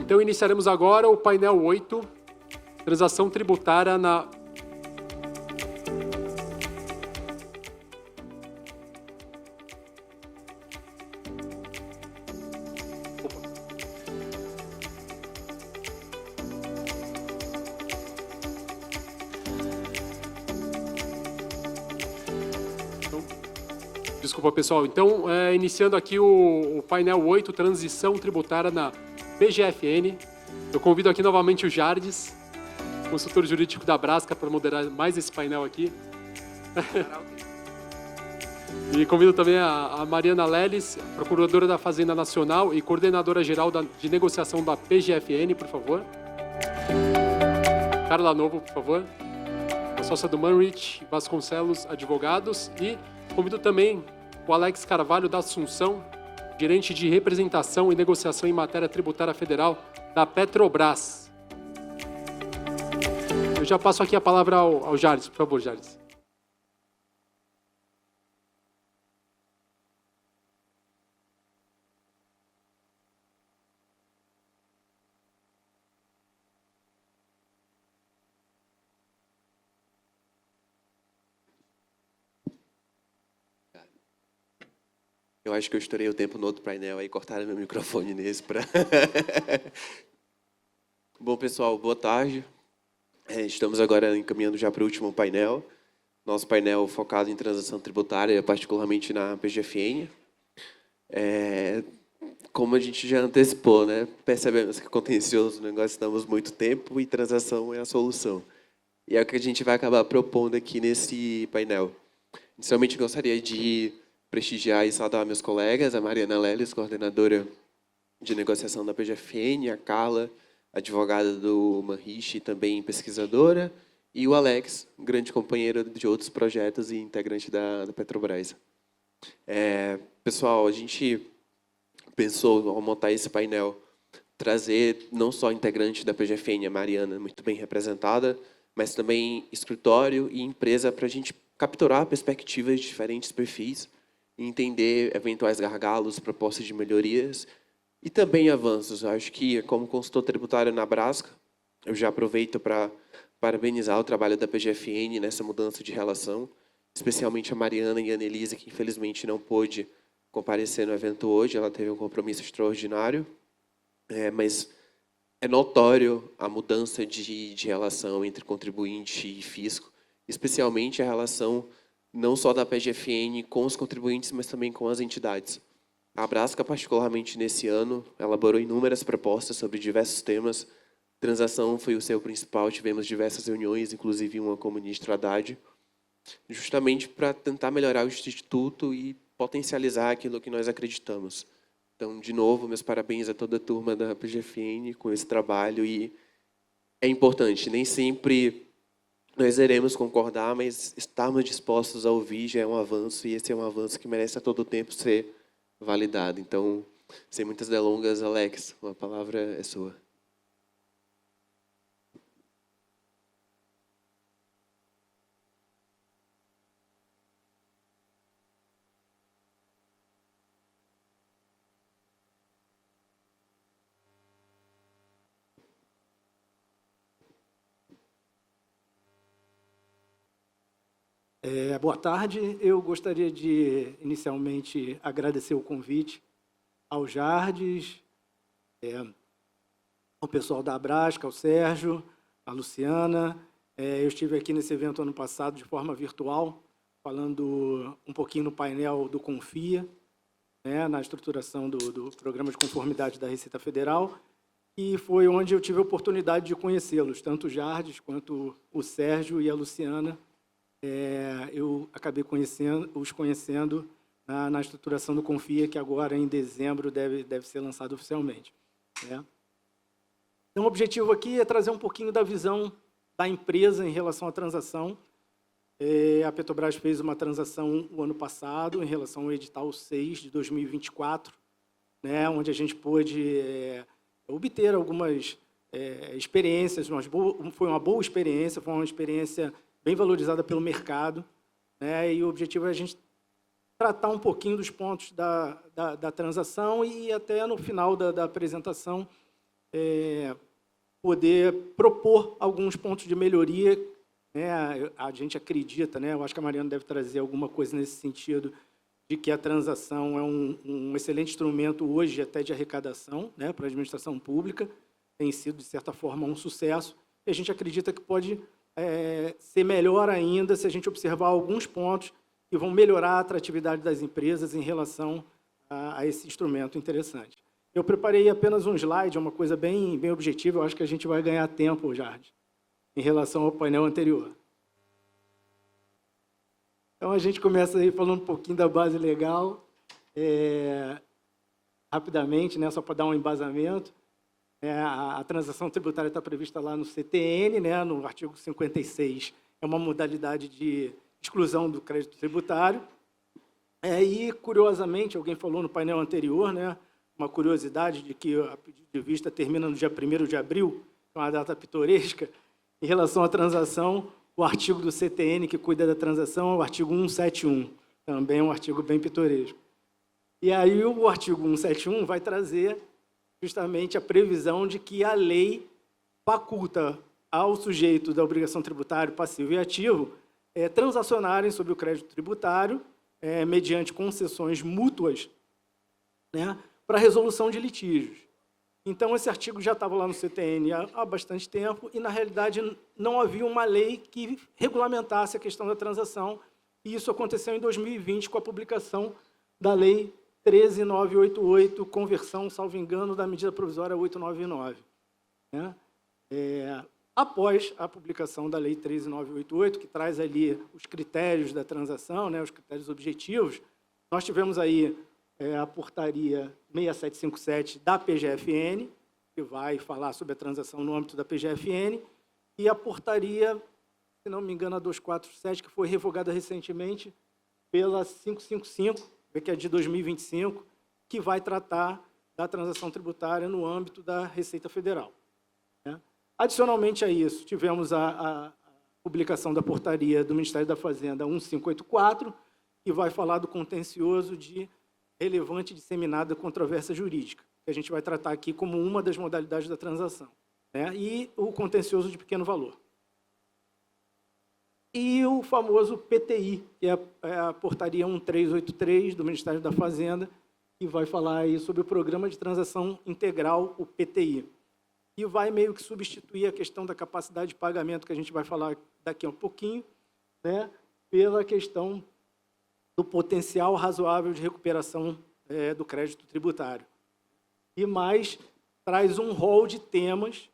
Então, iniciaremos agora o painel 8, transação tributária na... Desculpa, pessoal. Então, iniciando aqui o painel 8, transição tributária na PGFN. Eu convido aqui novamente o Jardes, consultor jurídico da Brasca, para moderar mais esse painel aqui. E convido também a Mariana Leles, procuradora da Fazenda Nacional e coordenadora geral de negociação da PGFN, por favor. Carla Novo, por favor. A sócia do Manrich Vasconcelos Advogados. E convido também o Alex Carvalho da Assunção, gerente de representação e negociação em matéria tributária federal da Petrobras. Eu já passo aqui a palavra ao Jardes, por favor, Jardes. Eu acho que eu estourei o tempo no outro painel, aí cortaram meu microfone nesse para... Bom, pessoal, boa tarde. Estamos agora encaminhando já para o último painel. Nosso painel focado em transação tributária, particularmente na PGFN. Como a gente já antecipou, né? Percebemos que contencioso nós estamos muito tempo e transação é a solução. E é o que a gente vai acabar propondo aqui nesse painel. Inicialmente, gostaria de prestigiar e saudar meus colegas, a Mariana Leles, coordenadora de negociação da PGFN, a Carla, advogada do Manrich e também pesquisadora, e o Alex, grande companheiro de outros projetos e integrante da Petrobras. Pessoal, a gente pensou, ao montar esse painel, trazer não só integrante da PGFN, a Mariana, muito bem representada, mas também escritório e empresa para a gente capturar perspectivas de diferentes perfis, entender eventuais gargalos, propostas de melhorias e também avanços. Eu acho que, como consultor tributário na Brasca, eu já aproveito para parabenizar o trabalho da PGFN nessa mudança de relação, especialmente a Mariana e a Annelise, que infelizmente não pôde comparecer no evento hoje, ela teve um compromisso extraordinário, mas é notório a mudança de relação entre contribuinte e fisco, especialmente a relação não só da PGFN com os contribuintes, mas também com as entidades. A Brasca, particularmente nesse ano, elaborou inúmeras propostas sobre diversos temas. Transação foi o seu principal, tivemos diversas reuniões, inclusive uma com o ministro Haddad, justamente para tentar melhorar o Instituto e potencializar aquilo que nós acreditamos. Então, de novo, meus parabéns a toda a turma da PGFN com esse trabalho. E é importante, nem sempre nós iremos concordar, mas estarmos dispostos a ouvir já é um avanço, e esse é um avanço que merece a todo tempo ser validado. Então, sem muitas delongas, Alex, a palavra é sua. Boa tarde. Eu gostaria de, inicialmente, agradecer o convite ao Jardes, ao pessoal da Brasca, ao Sérgio, à Luciana. Eu estive aqui nesse evento ano passado de forma virtual, falando um pouquinho no painel do Confia, na estruturação do Programa de Conformidade da Receita Federal, e foi onde eu tive a oportunidade de conhecê-los, tanto o Jardes quanto o Sérgio e a Luciana. Eu acabei os conhecendo na estruturação do Confia, que agora, em dezembro, deve ser lançado oficialmente. Então, o objetivo aqui é trazer um pouquinho da visão da empresa em relação à transação. A Petrobras fez uma transação o ano passado, em relação ao edital 6 de 2024, onde a gente pôde obter algumas experiências. Foi uma boa experiência, foi uma experiência bem valorizada pelo mercado, e o objetivo é a gente tratar um pouquinho dos pontos da transação e até no final da apresentação poder propor alguns pontos de melhoria, né? A gente acredita, né? Eu acho que a Mariana deve trazer alguma coisa nesse sentido, de que a transação é um excelente instrumento hoje até de arrecadação, né, para a administração pública, tem sido, de certa forma, um sucesso, e a gente acredita que pode ser melhor ainda se a gente observar alguns pontos que vão melhorar a atratividade das empresas em relação a esse instrumento interessante. Eu preparei apenas um slide, uma coisa bem objetiva, eu acho que a gente vai ganhar tempo, Jardim, em relação ao painel anterior. Então, a gente começa aí falando um pouquinho da base legal, rapidamente, né, só para dar um embasamento. A transação tributária está prevista lá no CTN, né, no artigo 56, é uma modalidade de exclusão do crédito tributário. E, curiosamente, alguém falou no painel anterior, né, uma curiosidade de que a pedido de vista termina no dia 1º de abril, que é uma data pitoresca. Em relação à transação, o artigo do CTN que cuida da transação é o artigo 171, também é um artigo bem pitoresco. E aí o artigo 171 vai trazer justamente a previsão de que a lei faculta ao sujeito da obrigação tributária, passivo e ativo, transacionarem sobre o crédito tributário, mediante concessões mútuas, né, para resolução de litígios. Então, esse artigo já estava lá no CTN há bastante tempo e, na realidade, não havia uma lei que regulamentasse a questão da transação, e isso aconteceu em 2020 com a publicação da Lei 13.988, conversão, salvo engano, da medida provisória 899. Né? Após a publicação da Lei 13.988, que traz ali os critérios da transação, né, os critérios objetivos, nós tivemos aí a portaria 6757 da PGFN, que vai falar sobre a transação no âmbito da PGFN, e a portaria, se não me engano, a 247, que foi revogada recentemente pela 555, que é de 2025, que vai tratar da transação tributária no âmbito da Receita Federal. Né? Adicionalmente a isso, tivemos a publicação da portaria do Ministério da Fazenda 1584, que vai falar do contencioso de relevante disseminada controvérsia jurídica, que a gente vai tratar aqui como uma das modalidades da transação, né? E o contencioso de pequeno valor. E o famoso PTI, que é a portaria 1383 do Ministério da Fazenda, que vai falar aí sobre o Programa de Transação Integral, o PTI, e vai meio que substituir a questão da capacidade de pagamento, que a gente vai falar daqui a um pouquinho, né, pela questão do potencial razoável de recuperação do crédito tributário. E mais, traz um rol de temas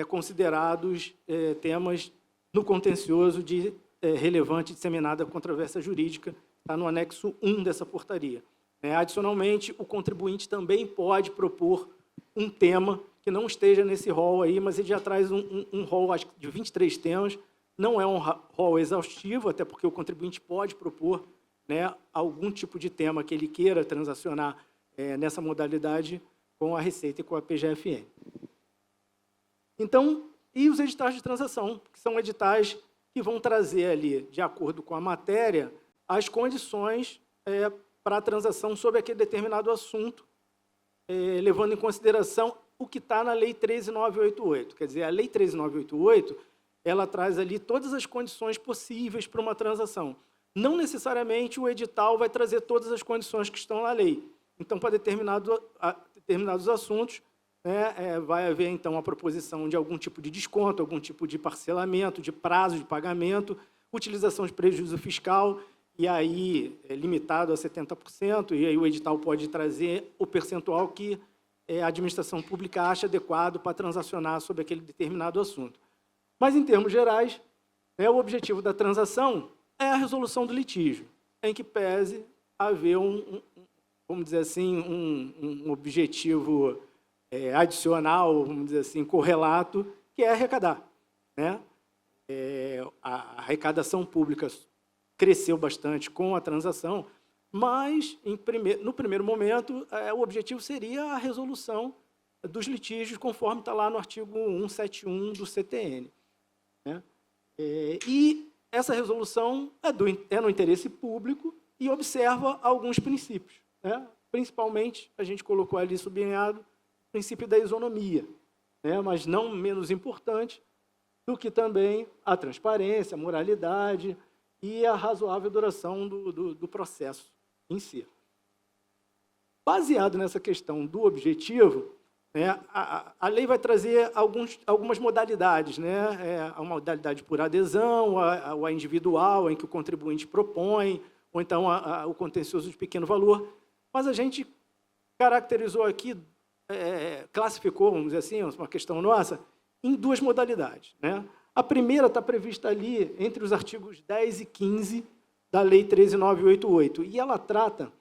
considerados temas no contencioso de relevante e disseminada controvérsia jurídica, está no anexo 1 dessa portaria. Adicionalmente, o contribuinte também pode propor um tema que não esteja nesse rol aí, mas ele já traz um rol, acho que de 23 temas, não é um rol exaustivo, até porque o contribuinte pode propor, né, algum tipo de tema que ele queira transacionar nessa modalidade com a Receita e com a PGFN. Então, e os editais de transação, que são editais que vão trazer ali, de acordo com a matéria, as condições para a transação sobre aquele determinado assunto, levando em consideração o que está na Lei 13.988. Quer dizer, a Lei 13.988, ela traz ali todas as condições possíveis para uma transação. Não necessariamente o edital vai trazer todas as condições que estão na lei. Então, para determinados assuntos, vai haver, então, a proposição de algum tipo de desconto, algum tipo de parcelamento, de prazo de pagamento, utilização de prejuízo fiscal, e aí é limitado a 70%, e aí o edital pode trazer o percentual que a administração pública acha adequado para transacionar sobre aquele determinado assunto. Mas, em termos gerais, o objetivo da transação é a resolução do litígio, em que pese haver vamos dizer assim, um objetivo adicional, vamos dizer assim, correlato, que é arrecadar. Né? A arrecadação pública cresceu bastante com a transação, mas, no primeiro momento, o objetivo seria a resolução dos litígios, conforme está lá no artigo 171 do CTN. Né? E essa resolução é no interesse público e observa alguns princípios. Né? Principalmente, a gente colocou ali sublinhado, o princípio da isonomia, né? Mas não menos importante do que também a transparência, a moralidade e a razoável duração do processo em si. Baseado nessa questão do objetivo, né, a lei vai trazer algumas modalidades, né? A modalidade por adesão, a individual, em que o contribuinte propõe, ou então o contencioso de pequeno valor. Mas a gente caracterizou aqui, classificou, vamos dizer assim, uma questão nossa, em duas modalidades, né? A primeira está prevista ali entre os artigos 10 e 15 da Lei 13.988, e ela trata,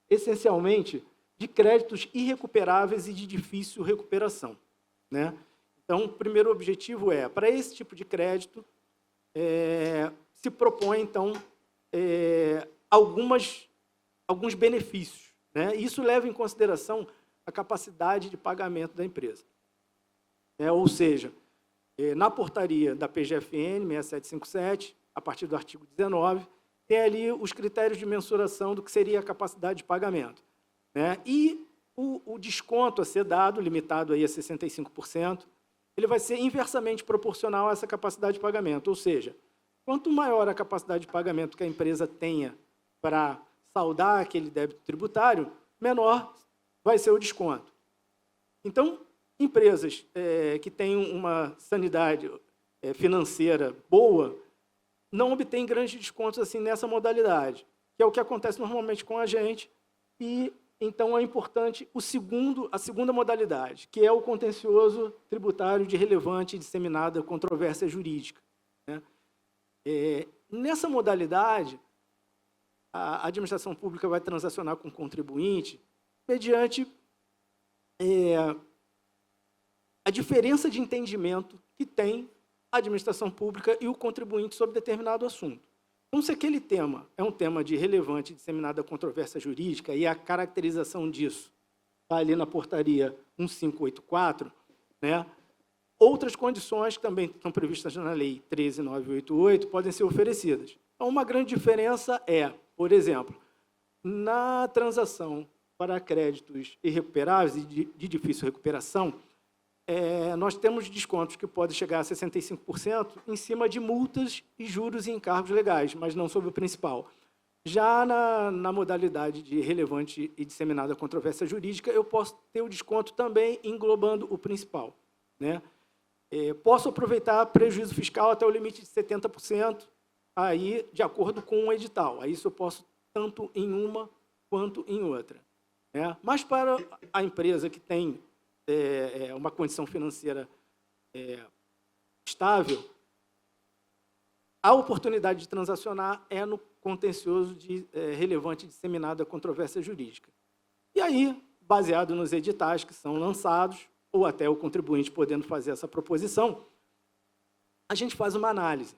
essencialmente, de créditos irrecuperáveis e de difícil recuperação, né? Então, o primeiro objetivo para esse tipo de crédito, se propõe, então, alguns benefícios, né? Isso leva em consideração a capacidade de pagamento da empresa. Ou seja, na portaria da PGFN 6757, a partir do artigo 19, tem ali os critérios de mensuração do que seria a capacidade de pagamento, né? E o desconto a ser dado, limitado aí a 65%, ele vai ser inversamente proporcional a essa capacidade de pagamento. Ou seja, quanto maior a capacidade de pagamento que a empresa tenha para saldar aquele débito tributário, menor vai ser o desconto. Então, empresas que têm uma sanidade financeira boa não obtêm grandes descontos assim nessa modalidade, que é o que acontece normalmente com a gente, e então é importante a segunda modalidade, que é o contencioso tributário de relevante e disseminada controvérsia jurídica, né? Nessa modalidade, a administração pública vai transacionar com o contribuinte mediante a diferença de entendimento que tem a administração pública e o contribuinte sobre determinado assunto. Então, se aquele tema é um tema de relevante e disseminada controvérsia jurídica, e a caracterização disso está ali na portaria 1584, né, outras condições que também estão previstas na Lei 13.988 podem ser oferecidas. Então, uma grande diferença por exemplo, na transação para créditos irrecuperáveis e de difícil recuperação, nós temos descontos que podem chegar a 65% em cima de multas e juros e encargos legais, mas não sobre o principal. Já na modalidade de relevante e disseminada controvérsia jurídica, eu posso ter o desconto também englobando o principal, né? Posso aproveitar prejuízo fiscal até o limite de 70%, aí, de acordo com o edital. Aí isso eu posso tanto em uma quanto em outra, né? Mas para a empresa que tem uma condição financeira estável, a oportunidade de transacionar no contencioso de relevante e disseminada controvérsia jurídica. E aí, baseado nos editais que são lançados, ou até o contribuinte podendo fazer essa proposição, a gente faz uma análise.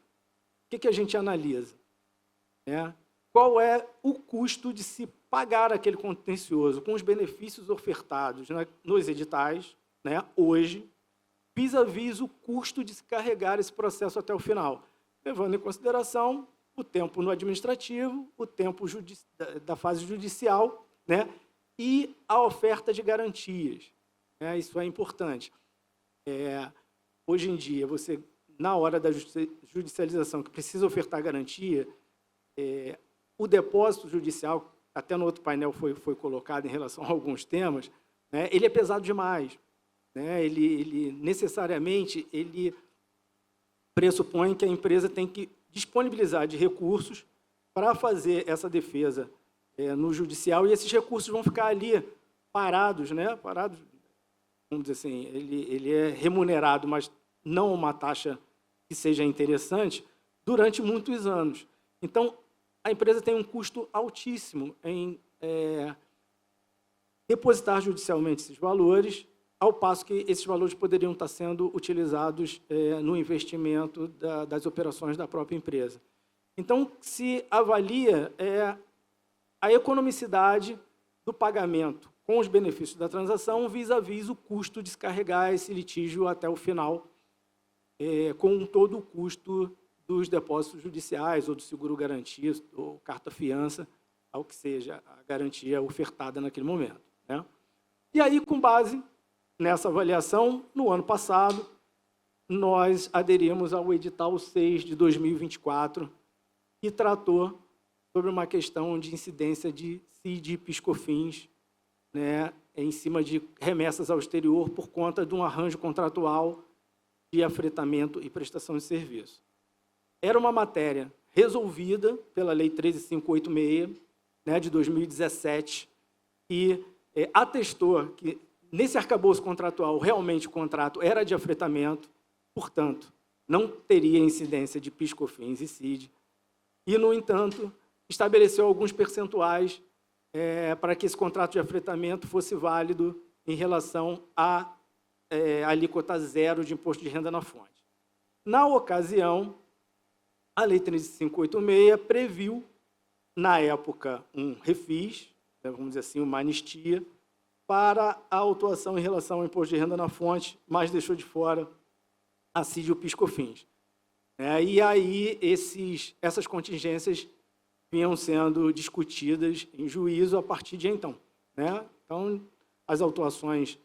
O que a gente analisa? Qual é o custo de se pagar aquele contencioso com os benefícios ofertados nos editais, né, hoje, vis-à-vis o custo de se carregar esse processo até o final, levando em consideração o tempo no administrativo, o tempo da fase judicial, né, e a oferta de garantias. Isso é importante. Hoje em dia, você, na hora da judicialização, que precisa ofertar garantia, o depósito judicial, até no outro painel foi colocado em relação a alguns temas, né, ele é pesado demais, né? Ele necessariamente pressupõe que a empresa tem que disponibilizar de recursos para fazer essa defesa no judicial, e esses recursos vão ficar ali parados, né? Parados, vamos dizer assim, ele é remunerado, mas não uma taxa que seja interessante, durante muitos anos. Então, a empresa tem um custo altíssimo em depositar judicialmente esses valores, ao passo que esses valores poderiam estar sendo utilizados no investimento das operações da própria empresa. Então, se avalia a economicidade do pagamento com os benefícios da transação vis-à-vis o custo de descarregar esse litígio até o final, com todo o custo dos depósitos judiciais, ou do seguro-garantia, ou carta-fiança, ao que seja a garantia ofertada naquele momento, né? E aí, com base nessa avaliação, no ano passado, nós aderimos ao edital 6 de 2024, que tratou sobre uma questão de incidência de CID e PIS/COFINS, né, em cima de remessas ao exterior por conta de um arranjo contratual de afretamento e prestação de serviço. Era uma matéria resolvida pela Lei 13.586, né, de 2017, e atestou que, nesse arcabouço contratual, realmente o contrato era de afretamento, portanto, não teria incidência de PIS/COFINS e CID, e, no entanto, estabeleceu alguns percentuais para que esse contrato de afretamento fosse válido em relação à alíquota zero de imposto de renda na fonte. Na ocasião, a Lei 13.586 previu, na época, um refis, vamos dizer assim, uma anistia, para a autuação em relação ao imposto de renda na fonte, mas deixou de fora a CID e o PIS/COFINS. E aí, essas contingências vinham sendo discutidas em juízo a partir de então. Então, as autuações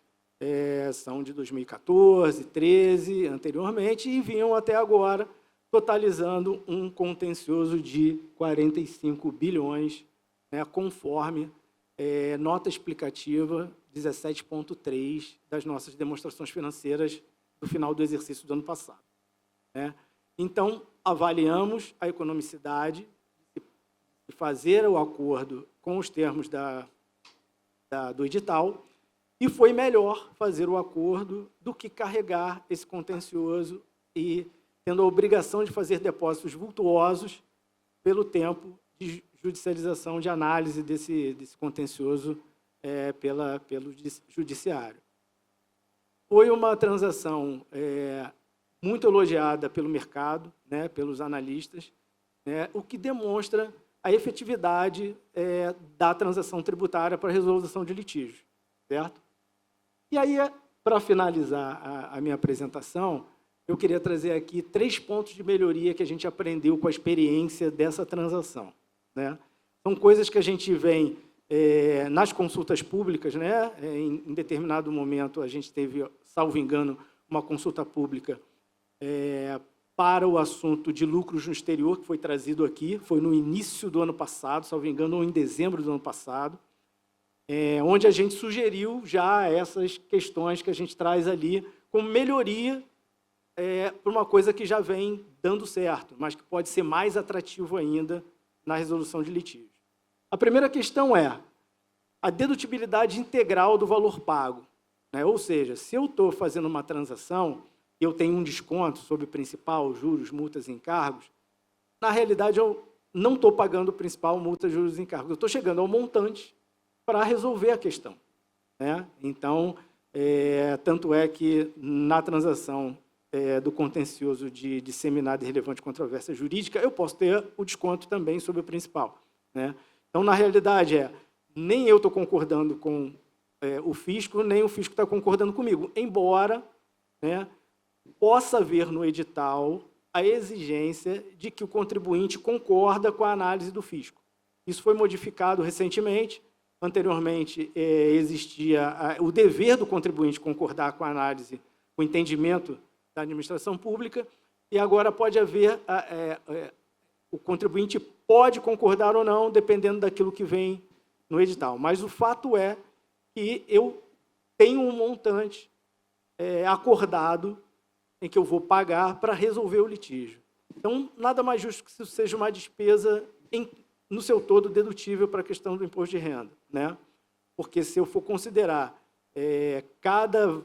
são de 2014, 2013, anteriormente, e vinham até agora, totalizando um contencioso de 45 bilhões, conforme nota explicativa 17.3 das nossas demonstrações financeiras do final do exercício do ano passado. Então, avaliamos a economicidade de fazer o acordo com os termos do edital, e foi melhor fazer o acordo do que carregar esse contencioso e tendo a obrigação de fazer depósitos vultuosos pelo tempo de judicialização, de análise desse contencioso pelo judiciário. Foi uma transação muito elogiada pelo mercado, pelos analistas, o que demonstra a efetividade da transação tributária para a resolução de litígios, certo? E aí, para finalizar a minha apresentação, eu queria trazer aqui 3 pontos de melhoria que a gente aprendeu com a experiência dessa transação. São coisas que a gente vem nas consultas públicas, em determinado momento a gente teve, salvo engano, uma consulta pública para o assunto de lucros no exterior, que foi trazido aqui, foi no início do ano passado, salvo engano, ou em dezembro do ano passado, onde a gente sugeriu já essas questões que a gente traz ali como melhoria para uma coisa que já vem dando certo, mas que pode ser mais atrativo ainda na resolução de litígios. A primeira questão é a dedutibilidade integral do valor pago. Ou seja, se eu estou fazendo uma transação e eu tenho um desconto sobre o principal, juros, multas e encargos, na realidade eu não estou pagando o principal, multas, juros e encargos. Eu estou chegando ao montante para resolver a questão. Então, tanto é que na transação do contencioso de disseminada e relevante controvérsia jurídica, eu posso ter o desconto também sobre o principal. Então, na realidade, nem eu estou concordando com o fisco, nem o fisco está concordando comigo, embora possa haver no edital a exigência de que o contribuinte concorda com a análise do fisco. Isso foi modificado recentemente. Anteriormente, existia o dever do contribuinte concordar com a análise, com o entendimento da administração pública, e agora pode haver, o contribuinte pode concordar ou não, dependendo daquilo que vem no edital. Mas o fato é que eu tenho um montante acordado em que eu vou pagar para resolver o litígio. Então, nada mais justo que isso seja uma despesa, no seu todo, dedutível para a questão do imposto de renda. Porque, se eu for considerar cada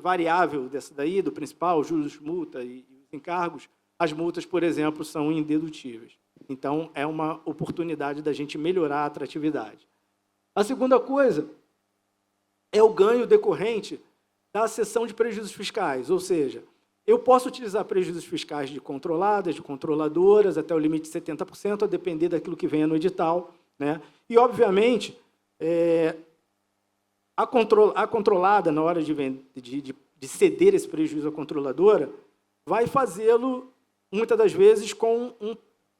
variável dessa daí, do principal, juros, multa e os encargos, as multas, por exemplo, são indedutíveis. Então, é uma oportunidade da gente melhorar a atratividade. A segunda coisa é o ganho decorrente da cessão de prejuízos fiscais, ou seja, eu posso utilizar prejuízos fiscais de controladas, de controladoras, até o limite de 70%, a depender daquilo que venha no edital. E, obviamente, a controlada, na hora de ceder esse prejuízo à controladora, vai fazê-lo, muitas das vezes, com um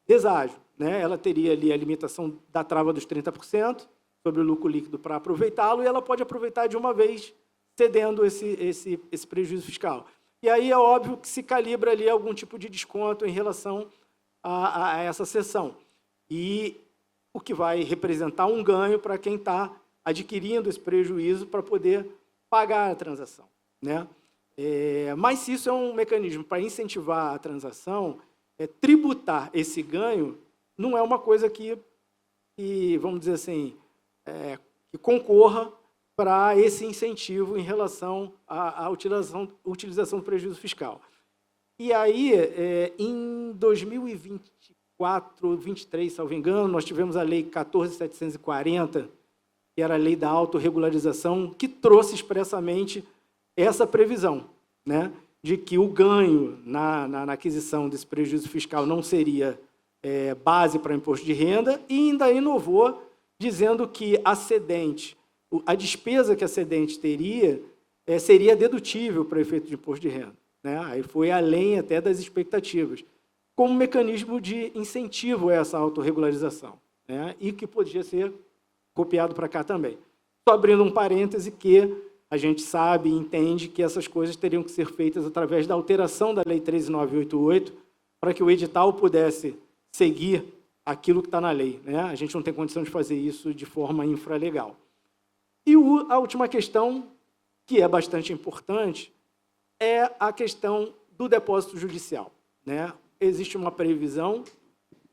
deságio. Ela teria ali a limitação da trava dos 30%, sobre o lucro líquido para aproveitá-lo, e ela pode aproveitar de uma vez, cedendo esse prejuízo fiscal. E aí é óbvio que se calibra ali algum tipo de desconto em relação a essa cessão. E o que vai representar um ganho para quem está adquirindo esse prejuízo para poder pagar a transação, né? Mas se isso é um mecanismo para incentivar a transação, tributar esse ganho não é uma coisa que vamos dizer assim, que concorra para esse incentivo em relação à utilização do prejuízo fiscal. E aí, em 2024, 2023, salvo engano, nós tivemos a Lei 14.740, que era a Lei da Autorregularização, que trouxe expressamente essa previsão, né, de que o ganho na aquisição desse prejuízo fiscal não seria base para imposto de renda, e ainda inovou, dizendo que a despesa que a cedente teria seria dedutível para efeito de imposto de renda, né? Aí foi além até das expectativas, como mecanismo de incentivo a essa autorregularização, né? E que podia ser copiado para cá também. Só abrindo um parêntese que a gente sabe e entende que essas coisas teriam que ser feitas através da alteração da Lei 13.988, para que o edital pudesse seguir aquilo que está na lei, né? A gente não tem condição de fazer isso de forma infralegal. E a última questão, que é bastante importante, é a questão do depósito judicial, né? Existe uma previsão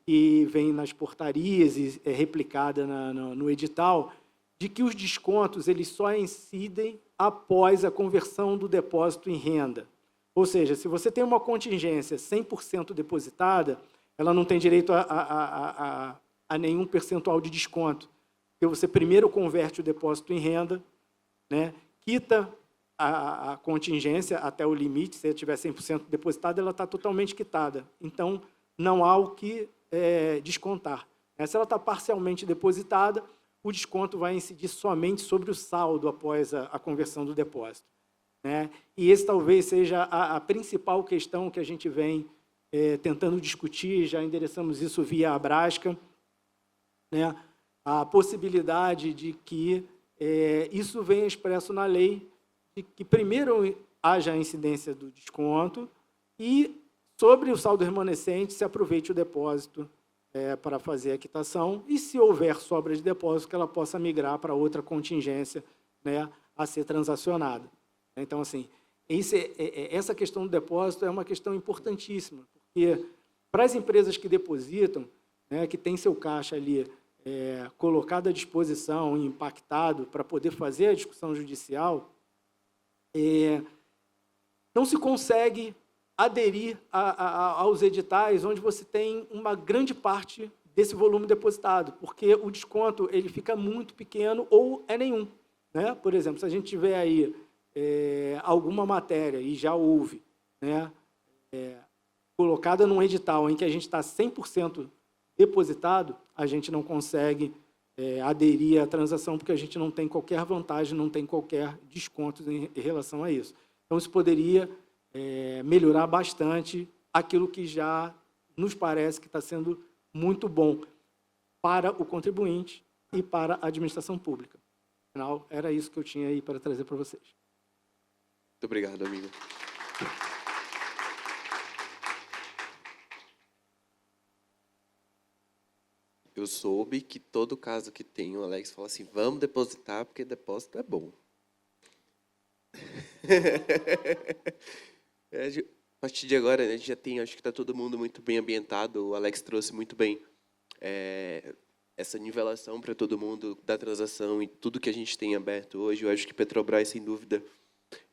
que vem nas portarias e é replicada no edital, de que os descontos eles só incidem após a conversão do depósito em renda. Ou seja, se você tem uma contingência 100% depositada, ela não tem direito a nenhum percentual de desconto, porque você primeiro converte o depósito em renda, né, quita a contingência até o limite, se ela tiver 100% depositada, ela está totalmente quitada. Então, não há o que descontar. Se ela está parcialmente depositada, o desconto vai incidir somente sobre o saldo após a conversão do depósito, né? E esse talvez seja a principal questão que a gente vem tentando discutir, já endereçamos isso via Abrasca, né? A possibilidade de que isso venha expresso na lei, de que primeiro haja a incidência do desconto e, sobre o saldo remanescente, se aproveite o depósito para fazer a quitação, e se houver sobra de depósito, que ela possa migrar para outra contingência, né, a ser transacionada. Então, assim, essa questão do depósito é uma questão importantíssima, porque para as empresas que depositam, né, que tem seu caixa ali colocado à disposição e impactado para poder fazer a discussão judicial, não se consegue aderir aos editais onde você tem uma grande parte desse volume depositado, porque o desconto ele fica muito pequeno ou é nenhum, né? Por exemplo, se a gente tiver aí alguma matéria, e já houve, né, colocada num edital em que a gente está 100% depositado, a gente não consegue aderir à transação, porque a gente não tem qualquer vantagem, não tem qualquer desconto em relação a isso. Então, isso poderia melhorar bastante aquilo que já nos parece que está sendo muito bom para o contribuinte e para a administração pública. Afinal, era isso que eu tinha aí para trazer para vocês. Muito obrigado, amigo. Eu soube que todo caso que tem, o Alex fala assim, vamos depositar, porque depósito é bom. A partir de agora, a gente já tem, acho que está todo mundo muito bem ambientado, o Alex trouxe muito bem essa nivelação para todo mundo da transação e tudo que a gente tem aberto hoje. Eu acho que Petrobras, sem dúvida,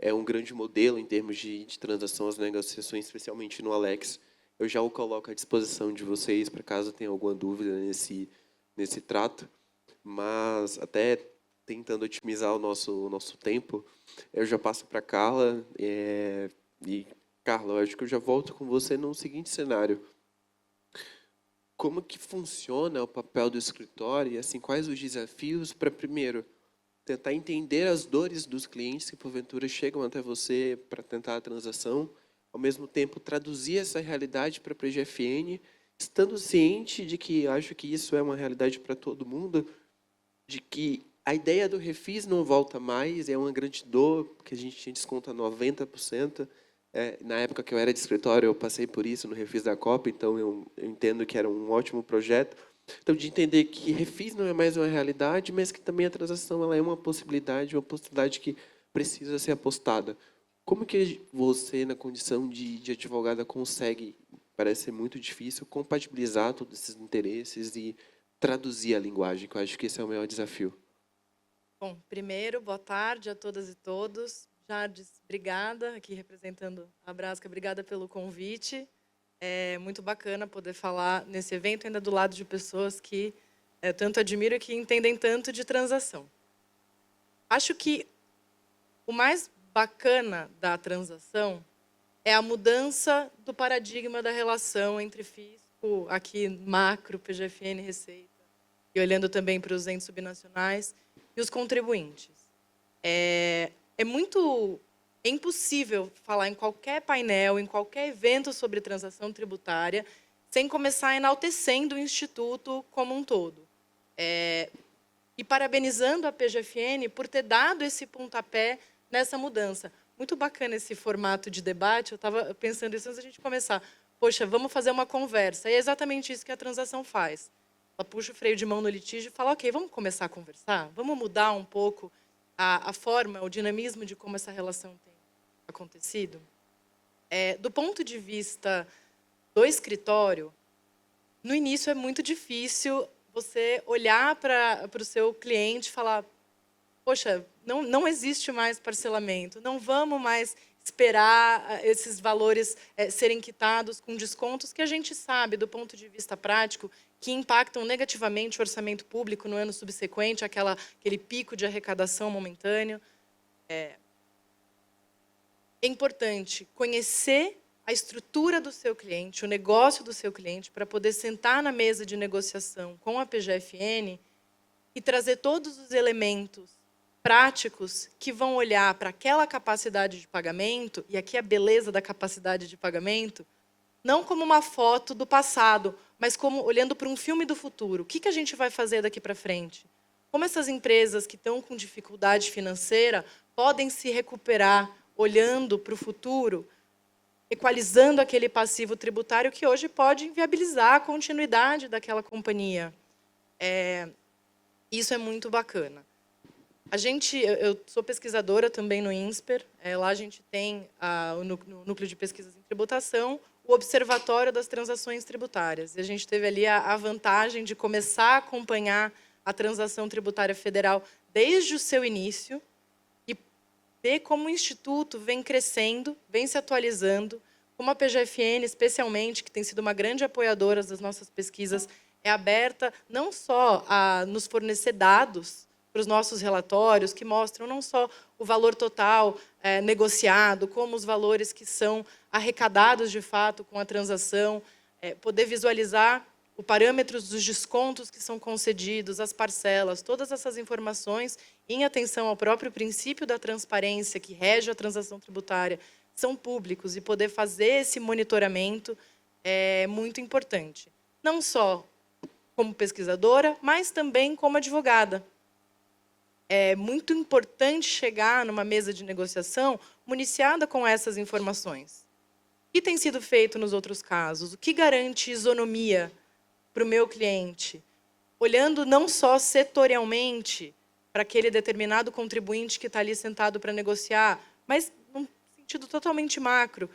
é um grande modelo em termos de transação, as negociações, especialmente no Alex. Eu já o coloco à disposição de vocês, para caso tenha alguma dúvida nesse trato, mas até tentando otimizar o nosso tempo, eu já passo para a Carla, e, Carla, eu acho que eu já volto com você no seguinte cenário. Como que funciona o papel do escritório e, assim, quais os desafios para, primeiro, tentar entender as dores dos clientes que, porventura, chegam até você para tentar a transação, ao mesmo tempo, traduzir essa realidade para a PGFN, estando ciente de que acho que isso é uma realidade para todo mundo, de que a ideia do refis não volta mais, é uma grande dor, porque a gente tinha desconto a 90%. Na época que eu era de escritório, eu passei por isso no refis da Copa, então eu entendo que era um ótimo projeto. Então, de entender que refis não é mais uma realidade, mas que também a transação ela é uma possibilidade que precisa ser apostada. Como que você, na condição de advogada, consegue, parece ser muito difícil, compatibilizar todos esses interesses e traduzir a linguagem, que eu acho que esse é o maior desafio. Bom, primeiro, boa tarde a todas e todos. Jardes, obrigada, aqui representando a Brasca, obrigada pelo convite. É muito bacana poder falar nesse evento, ainda do lado de pessoas que tanto admiro e que entendem tanto de transação. Acho que o mais bacana da transação é a mudança do paradigma da relação entre fisco, aqui macro, PGFN, Receita, e olhando também para os entes subnacionais, e os contribuintes. É impossível falar em qualquer painel, em qualquer evento sobre transação tributária, sem começar enaltecendo o Instituto como um todo. E parabenizando a PGFN por ter dado esse pontapé nessa mudança. Muito bacana esse formato de debate, eu estava pensando isso antes da gente começar. Poxa, vamos fazer uma conversa. E é exatamente isso que a transação faz. Ela puxa o freio de mão no litígio e fala, ok, vamos começar a conversar? Vamos mudar um pouco a forma, o dinamismo de como essa relação tem acontecido? Do ponto de vista do escritório, no início é muito difícil você olhar para o seu cliente e falar, poxa, não existe mais parcelamento, não vamos mais esperar esses valores serem quitados com descontos que a gente sabe, do ponto de vista prático, que impactam negativamente o orçamento público no ano subsequente, aquele pico de arrecadação momentâneo. É importante conhecer a estrutura do seu cliente, o negócio do seu cliente, para poder sentar na mesa de negociação com a PGFN e trazer todos os elementos práticos que vão olhar para aquela capacidade de pagamento, e aqui a beleza da capacidade de pagamento, não como uma foto do passado, mas como olhando para um filme do futuro. O que a gente vai fazer daqui para frente? Como essas empresas que estão com dificuldade financeira podem se recuperar olhando para o futuro, equalizando aquele passivo tributário que hoje pode inviabilizar a continuidade daquela companhia. Isso é muito bacana. Eu sou pesquisadora também no INSPER, lá a gente tem no Núcleo de Pesquisas em Tributação, o Observatório das Transações Tributárias. E a gente teve ali a vantagem de começar a acompanhar a transação tributária federal desde o seu início e ver como o Instituto vem crescendo, vem se atualizando, como a PGFN, especialmente, que tem sido uma grande apoiadora das nossas pesquisas, é aberta não só a nos fornecer dados para os nossos relatórios, que mostram não só o valor total negociado, como os valores que são arrecadados, de fato, com a transação, poder visualizar os parâmetros dos descontos que são concedidos, as parcelas, todas essas informações, em atenção ao próprio princípio da transparência que rege a transação tributária, são públicos, e poder fazer esse monitoramento é muito importante. Não só como pesquisadora, mas também como advogada. É muito importante chegar numa mesa de negociação municiada com essas informações. O que tem sido feito nos outros casos? O que garante isonomia para o meu cliente? Olhando não só setorialmente para aquele determinado contribuinte que está ali sentado para negociar, mas num sentido totalmente macro.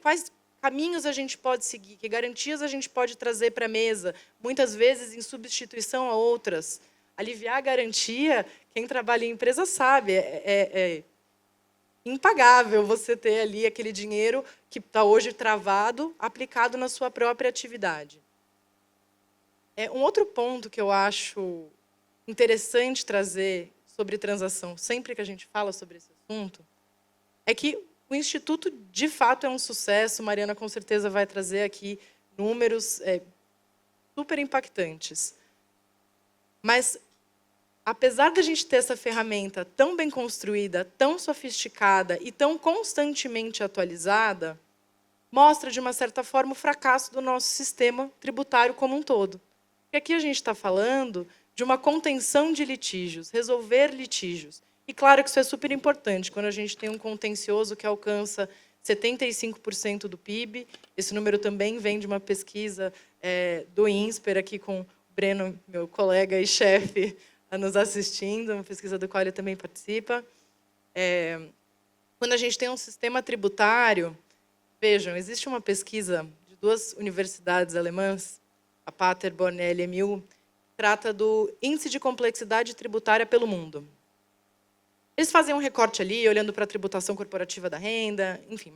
Quais caminhos a gente pode seguir? Que garantias a gente pode trazer para a mesa? Muitas vezes em substituição a outras. Aliviar a garantia, quem trabalha em empresa sabe, é impagável você ter ali aquele dinheiro que está hoje travado, aplicado na sua própria atividade. Um outro ponto que eu acho interessante trazer sobre transação, sempre que a gente fala sobre esse assunto, é que o Instituto, de fato, é um sucesso. Mariana, com certeza, vai trazer aqui números super impactantes. Mas, apesar de a gente ter essa ferramenta tão bem construída, tão sofisticada e tão constantemente atualizada, mostra, de uma certa forma, o fracasso do nosso sistema tributário como um todo. Porque aqui a gente está falando de uma contenção de litígios, resolver litígios. E claro que isso é super importante, quando a gente tem um contencioso que alcança 75% do PIB. Esse número também vem de uma pesquisa do INSPER, aqui com o Breno, meu colega e chefe, nos assistindo, uma pesquisa do qual ele também participa. Quando a gente tem um sistema tributário, vejam, existe uma pesquisa de 2 universidades alemãs, a Paderborn e a LMU, que trata do índice de complexidade tributária pelo mundo. Eles fazem um recorte ali, olhando para a tributação corporativa da renda, enfim,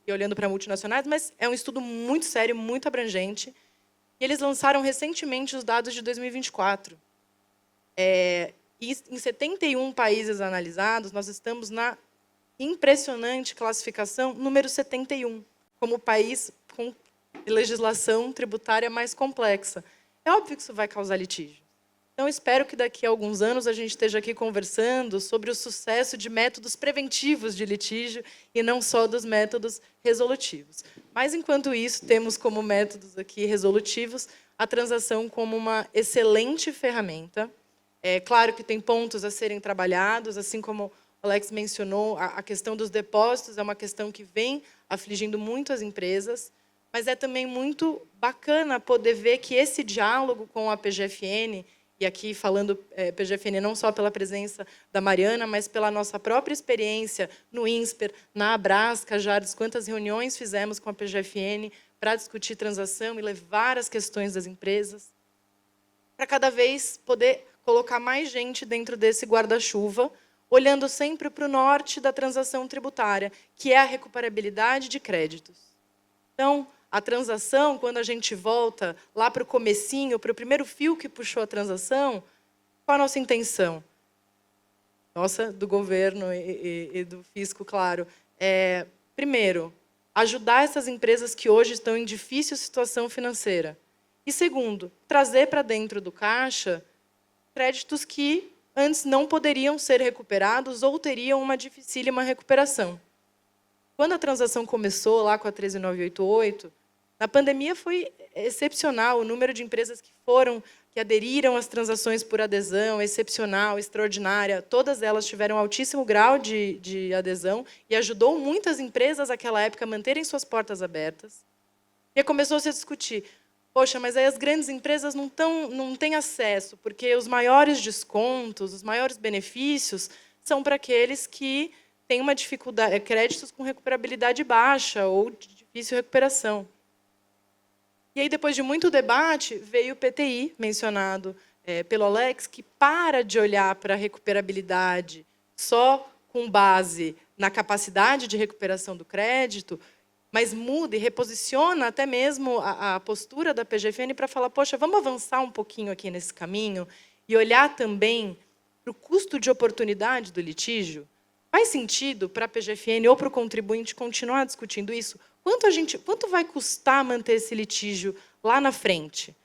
e olhando para multinacionais, mas é um estudo muito sério, muito abrangente. E eles lançaram recentemente os dados de 2024. E em 71 países analisados, nós estamos na impressionante classificação número 71, como o país com legislação tributária mais complexa. É óbvio que isso vai causar litígio. Então, espero que daqui a alguns anos a gente esteja aqui conversando sobre o sucesso de métodos preventivos de litígio e não só dos métodos resolutivos. Mas, enquanto isso, temos como métodos aqui resolutivos a transação como uma excelente ferramenta. É claro que tem pontos a serem trabalhados, assim como o Alex mencionou, a questão dos depósitos é uma questão que vem afligindo muito as empresas, mas é também muito bacana poder ver que esse diálogo com a PGFN, e aqui falando PGFN não só pela presença da Mariana, mas pela nossa própria experiência no INSPER, na Abrasca, Jardes, quantas reuniões fizemos com a PGFN para discutir transação e levar as questões das empresas, para cada vez poder colocar mais gente dentro desse guarda-chuva, olhando sempre para o norte da transação tributária, que é a recuperabilidade de créditos. Então, a transação, quando a gente volta lá para o comecinho, para o primeiro fio que puxou a transação, qual a nossa intenção? Nossa, do governo e do fisco, claro. Primeiro, ajudar essas empresas que hoje estão em difícil situação financeira. E segundo, trazer para dentro do caixa créditos que antes não poderiam ser recuperados ou teriam uma dificílima recuperação. Quando a transação começou lá com a 13988, na pandemia foi excepcional o número de empresas que aderiram às transações por adesão, excepcional, extraordinária. Todas elas tiveram altíssimo grau de adesão e ajudou muitas empresas naquela época a manterem suas portas abertas. E aí começou-se a discutir, poxa, mas aí as grandes empresas não têm acesso, porque os maiores descontos, os maiores benefícios são para aqueles que têm uma dificuldade, créditos com recuperabilidade baixa ou de difícil recuperação. E aí, depois de muito debate, veio o PTI, mencionado pelo Alex, que para de olhar para a recuperabilidade só com base na capacidade de recuperação do crédito, mas muda e reposiciona até mesmo a postura da PGFN para falar, poxa, vamos avançar um pouquinho aqui nesse caminho e olhar também para o custo de oportunidade do litígio. Faz sentido para a PGFN ou para o contribuinte continuar discutindo isso? Quanto vai custar manter esse litígio lá na frente?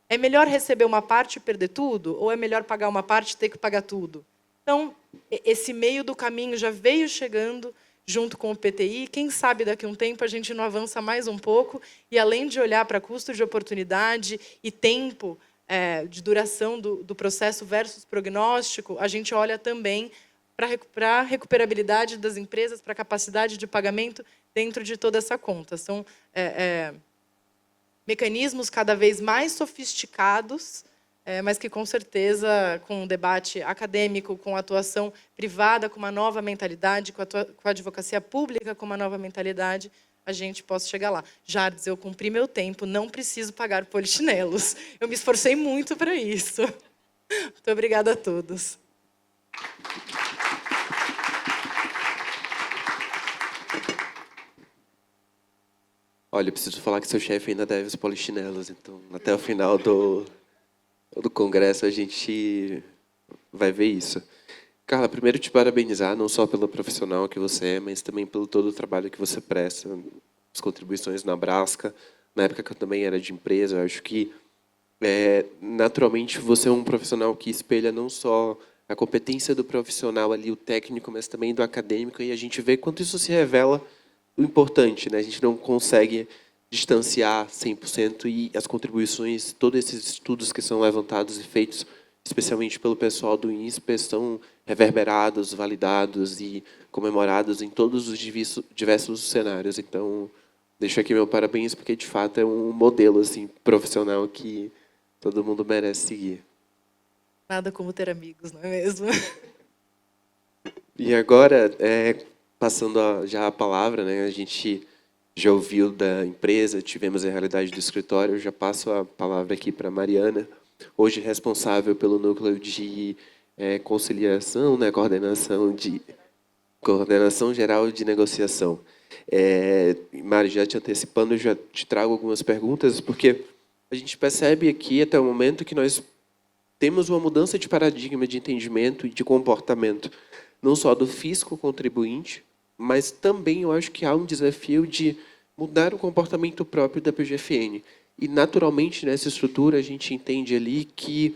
É melhor receber uma parte e perder tudo? Ou é melhor pagar uma parte e ter que pagar tudo? Então, esse meio do caminho já veio chegando junto com o PTI. Quem sabe daqui a um tempo a gente não avança mais um pouco e, além de olhar para custo de oportunidade e tempo de duração do processo versus prognóstico, a gente olha também para a recuperabilidade das empresas, para a capacidade de pagamento dentro de toda essa conta. São mecanismos cada vez mais sofisticados, mas que, com certeza, com um debate acadêmico, com atuação privada, com uma nova mentalidade, com a advocacia pública com uma nova mentalidade, a gente possa chegar lá. Jardes, eu cumpri meu tempo, não preciso pagar polichinelos. Eu me esforcei muito para isso. Muito obrigada a todos. Olha, eu preciso falar que seu chefe ainda deve os polichinelos, então até o final do congresso a gente vai ver isso. Carla, primeiro te parabenizar, não só pelo profissional que você é, mas também pelo todo o trabalho que você presta, as contribuições na Abrasca, na época que eu também era de empresa. Eu acho que, naturalmente, você é um profissional que espelha não só a competência do profissional ali, o técnico, mas também do acadêmico, e a gente vê quanto isso se revela o importante, né? A gente não consegue distanciar 100% e as contribuições, todos esses estudos que são levantados e feitos, especialmente pelo pessoal do INSPER, são reverberados, validados e comemorados em todos os diversos cenários. Então, deixo aqui meu parabéns, porque, de fato, é um modelo assim, profissional que todo mundo merece seguir. Nada como ter amigos, não é mesmo? E agora, passando já a palavra, né, a gente já ouviu da empresa, tivemos a realidade do escritório, eu já passo a palavra aqui para a Mariana, hoje responsável pelo núcleo de conciliação, né, coordenação geral de negociação. Mari, já te antecipando, eu já te trago algumas perguntas, porque a gente percebe aqui, até o momento, que nós temos uma mudança de paradigma de entendimento e de comportamento, não só do fisco contribuinte, mas também eu acho que há um desafio de mudar o comportamento próprio da PGFN. E, naturalmente, nessa estrutura, a gente entende ali que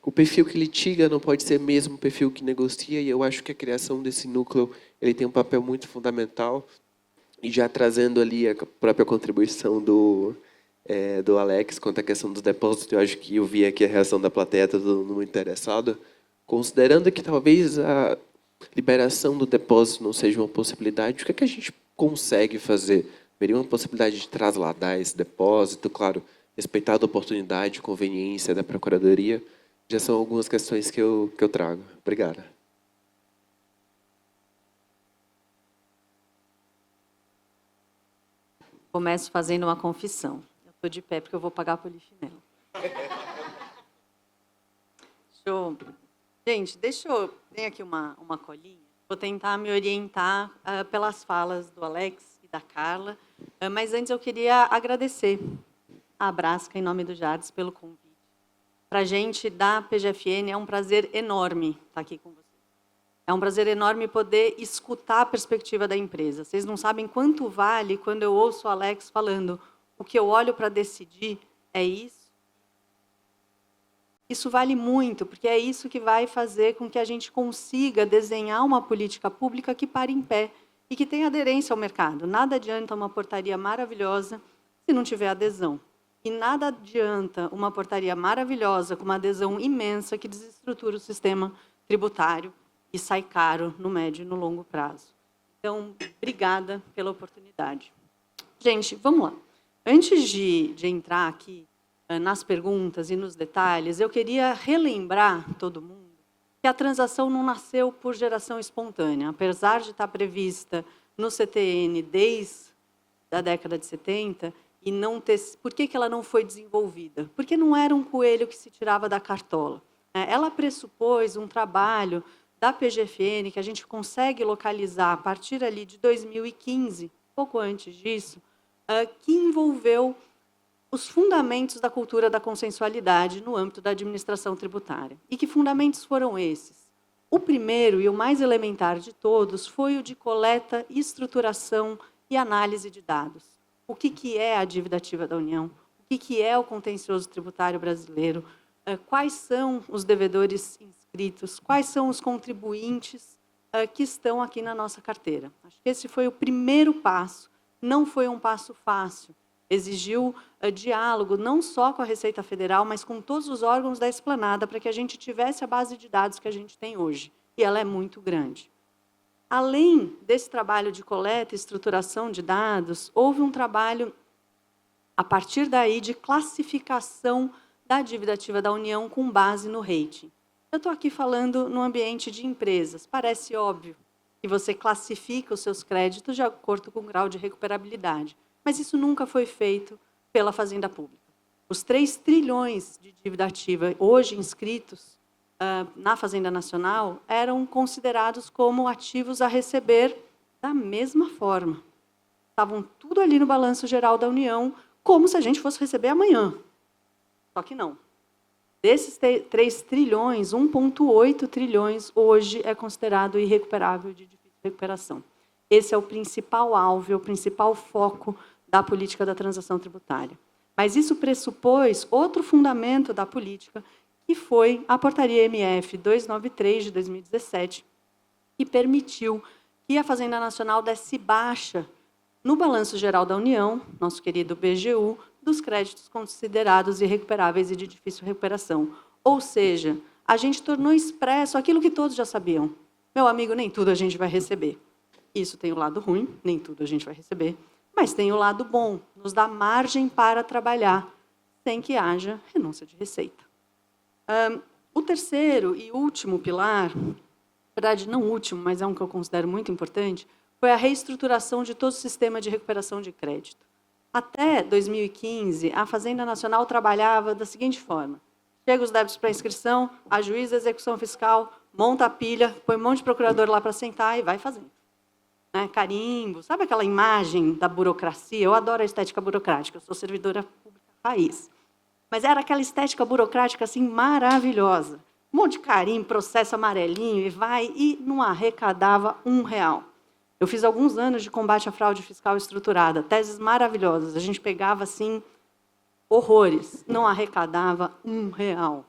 o perfil que litiga não pode ser mesmo o perfil que negocia, e eu acho que a criação desse núcleo ele tem um papel muito fundamental, e já trazendo ali a própria contribuição do Alex quanto à questão dos depósitos, eu acho que eu vi aqui a reação da plateia, todo mundo muito interessado, considerando que talvez a liberação do depósito não seja uma possibilidade, o que é que a gente consegue fazer? Haveria uma possibilidade de trasladar esse depósito, claro, respeitar a oportunidade, conveniência da Procuradoria, já são algumas questões que eu trago. Obrigado. Começo fazendo uma confissão. Eu estou de pé porque eu vou pagar polichinelo. Gente, tem aqui uma colinha. Vou tentar me orientar pelas falas do Alex e da Carla. Mas antes eu queria agradecer a Abrasca, em nome do Jardes, pelo convite. Para a gente da PGFN é um prazer enorme estar aqui com vocês. É um prazer enorme poder escutar a perspectiva da empresa. Vocês não sabem quanto vale quando eu ouço o Alex falando o que eu olho para decidir é isso. Isso vale muito, porque é isso que vai fazer com que a gente consiga desenhar uma política pública que pare em pé e que tenha aderência ao mercado. Nada adianta uma portaria maravilhosa se não tiver adesão. E nada adianta uma portaria maravilhosa com uma adesão imensa que desestrutura o sistema tributário e sai caro no médio e no longo prazo. Então, obrigada pela oportunidade. Gente, vamos lá. Antes de entrar aqui nas perguntas e nos detalhes, eu queria relembrar todo mundo que a transação não nasceu por geração espontânea. Apesar de estar prevista no CTN desde a década de 70, e não ter... Por que ela não foi desenvolvida? Porque não era um coelho que se tirava da cartola. Ela pressupôs um trabalho da PGFN, que a gente consegue localizar a partir ali de 2015, pouco antes disso, que envolveu os fundamentos da cultura da consensualidade no âmbito da administração tributária. E que fundamentos foram esses? O primeiro e o mais elementar de todos foi o de coleta, estruturação e análise de dados. O que é a dívida ativa da União? O que é o contencioso tributário brasileiro? Quais são os devedores inscritos? Quais são os contribuintes que estão aqui na nossa carteira? Acho que esse foi o primeiro passo. Não foi um passo fácil. Exigiu diálogo, não só com a Receita Federal, mas com todos os órgãos da esplanada, para que a gente tivesse a base de dados que a gente tem hoje. E ela é muito grande. Além desse trabalho de coleta e estruturação de dados, houve um trabalho, a partir daí, de classificação da dívida ativa da União com base no rating. Eu estou aqui falando no ambiente de empresas. Parece óbvio que você classifica os seus créditos de acordo com o grau de recuperabilidade. Mas isso nunca foi feito pela Fazenda Pública. Os 3 trilhões de dívida ativa hoje inscritos na Fazenda Nacional eram considerados como ativos a receber da mesma forma. Estavam tudo ali no Balanço Geral da União, como se a gente fosse receber amanhã. Só que não. Desses 3 trilhões, 1,8 trilhões hoje é considerado irrecuperável de difícil recuperação. Esse é o principal alvo, é o principal foco da política da transação tributária. Mas isso pressupôs outro fundamento da política, que foi a Portaria MF 293, de 2017, que permitiu que a Fazenda Nacional desse baixa no Balanço Geral da União, nosso querido BGU, dos créditos considerados irrecuperáveis e de difícil recuperação. Ou seja, a gente tornou expresso aquilo que todos já sabiam. Meu amigo, nem tudo a gente vai receber. Isso tem o lado ruim, nem tudo a gente vai receber, mas tem o lado bom, nos dá margem para trabalhar, sem que haja renúncia de receita. O terceiro e último pilar, na verdade não último, mas é um que eu considero muito importante, foi a reestruturação de todo o sistema de recuperação de crédito. Até 2015, a Fazenda Nacional trabalhava da seguinte forma: chega os débitos para inscrição, a juíza da execução fiscal monta a pilha, põe um monte de procurador lá para sentar e vai fazendo. Né? Carimbo, sabe aquela imagem da burocracia? Eu adoro a estética burocrática, eu sou servidora pública raiz. Mas era aquela estética burocrática assim maravilhosa. Um monte de carimbo, processo amarelinho, e vai, e não arrecadava R$1. Eu fiz alguns anos de combate à fraude fiscal estruturada, teses maravilhosas. A gente pegava, assim, horrores. Não arrecadava R$1.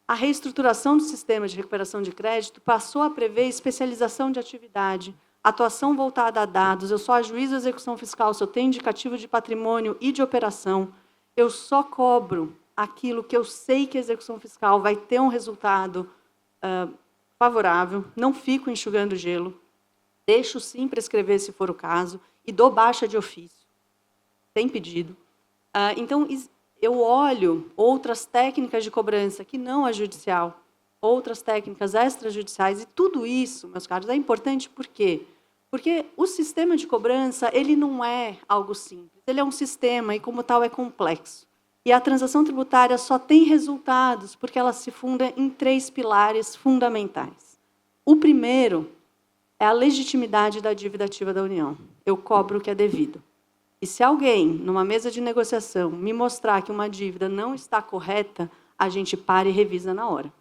A reestruturação do sistema de recuperação de crédito passou a prever especialização de atividade, atuação voltada a dados. Eu sou a juíza da execução fiscal, se eu tenho indicativo de patrimônio e de operação, eu só cobro aquilo que eu sei que a execução fiscal vai ter um resultado favorável, não fico enxugando gelo, deixo sim prescrever se for o caso e dou baixa de ofício, sem pedido. Então, eu olho outras técnicas de cobrança que não a judicial, outras técnicas extrajudiciais, e tudo isso, meus caros, é importante por quê? Porque o sistema de cobrança, ele não é algo simples, ele é um sistema e, como tal, é complexo. E a transação tributária só tem resultados porque ela se funda em 3 pilares fundamentais. O primeiro é a legitimidade da dívida ativa da União. Eu cobro o que é devido. E se alguém, numa mesa de negociação, me mostrar que uma dívida não está correta, a gente para e revisa na hora.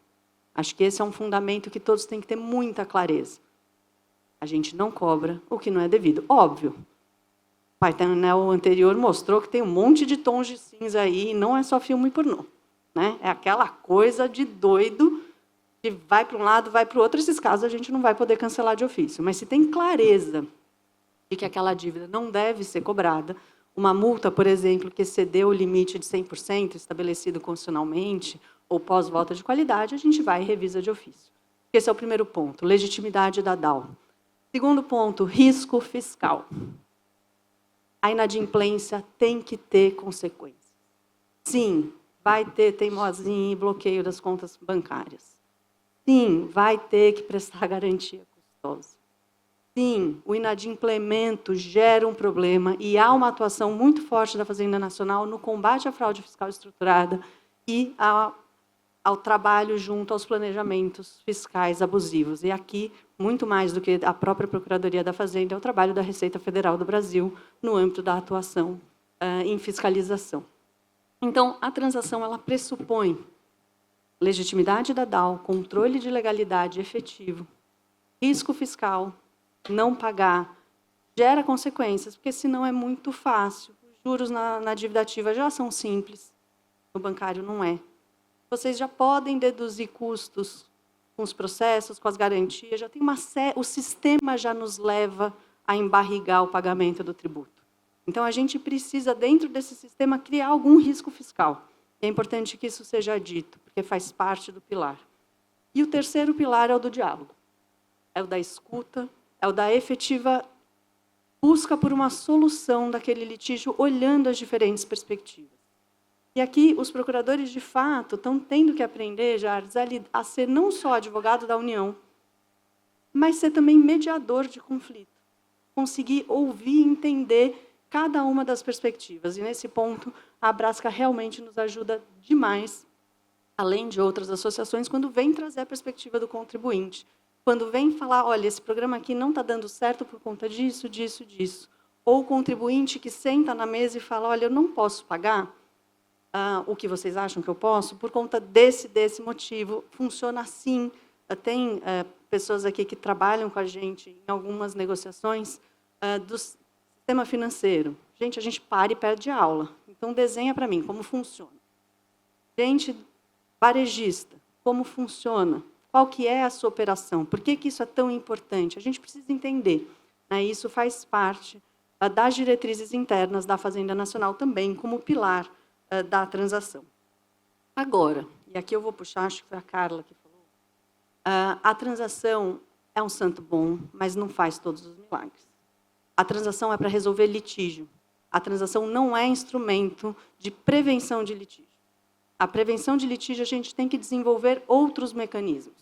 Acho que esse é um fundamento que todos têm que ter muita clareza. A gente não cobra o que não é devido. Óbvio, o painel anterior mostrou que tem um monte de tons de cinza aí, e não é só filme pornô. Né? É aquela coisa de doido, que vai para um lado, vai para o outro. Esses casos a gente não vai poder cancelar de ofício. Mas se tem clareza de que aquela dívida não deve ser cobrada, uma multa, por exemplo, que excedeu o limite de 100% estabelecido constitucionalmente, ou pós-volta de qualidade, a gente vai e revisa de ofício. Esse é o primeiro ponto, legitimidade da DAO. Segundo ponto, risco fiscal. A inadimplência tem que ter consequências. Sim, vai ter teimosia e bloqueio das contas bancárias. Sim, vai ter que prestar garantia custosa. Sim, o inadimplemento gera um problema e há uma atuação muito forte da Fazenda Nacional no combate à fraude fiscal estruturada e ao trabalho junto aos planejamentos fiscais abusivos. E aqui, muito mais do que a própria Procuradoria da Fazenda, é o trabalho da Receita Federal do Brasil no âmbito da atuação em fiscalização. Então, a transação ela pressupõe legitimidade da DAO, controle de legalidade efetivo, risco fiscal, não pagar, gera consequências, porque senão é muito fácil. Os juros na dívida ativa já são simples, no bancário não é. Vocês já podem deduzir custos com os processos, com as garantias, já tem o sistema já nos leva a embarrigar o pagamento do tributo. Então, a gente precisa, dentro desse sistema, criar algum risco fiscal. É importante que isso seja dito, porque faz parte do pilar. E o terceiro pilar é o do diálogo. É o da escuta, é o da efetiva busca por uma solução daquele litígio, olhando as diferentes perspectivas. E aqui, os procuradores, de fato, estão tendo que aprender, Jardes, a ser não só advogado da União, mas ser também mediador de conflito. Conseguir ouvir e entender cada uma das perspectivas. E, nesse ponto, a Abrasca realmente nos ajuda demais, além de outras associações, quando vem trazer a perspectiva do contribuinte. Quando vem falar, olha, esse programa aqui não está dando certo por conta disso, disso, disso. Ou o contribuinte que senta na mesa e fala, olha, eu não posso pagar o que vocês acham que eu posso, por conta desse motivo. Funciona assim. Tem pessoas aqui que trabalham com a gente em algumas negociações do sistema financeiro. Gente, a gente para e perde a aula. Então, desenha para mim como funciona. Gente, varejista, como funciona? Qual que é a sua operação? Por que isso é tão importante? A gente precisa entender. Né? Isso faz parte das diretrizes internas da Fazenda Nacional também, como pilar da transação. Agora, e aqui eu vou puxar, acho que foi a Carla que falou, a transação é um santo bom, mas não faz todos os milagres. A transação é para resolver litígio. A transação não é instrumento de prevenção de litígio. A prevenção de litígio, a gente tem que desenvolver outros mecanismos.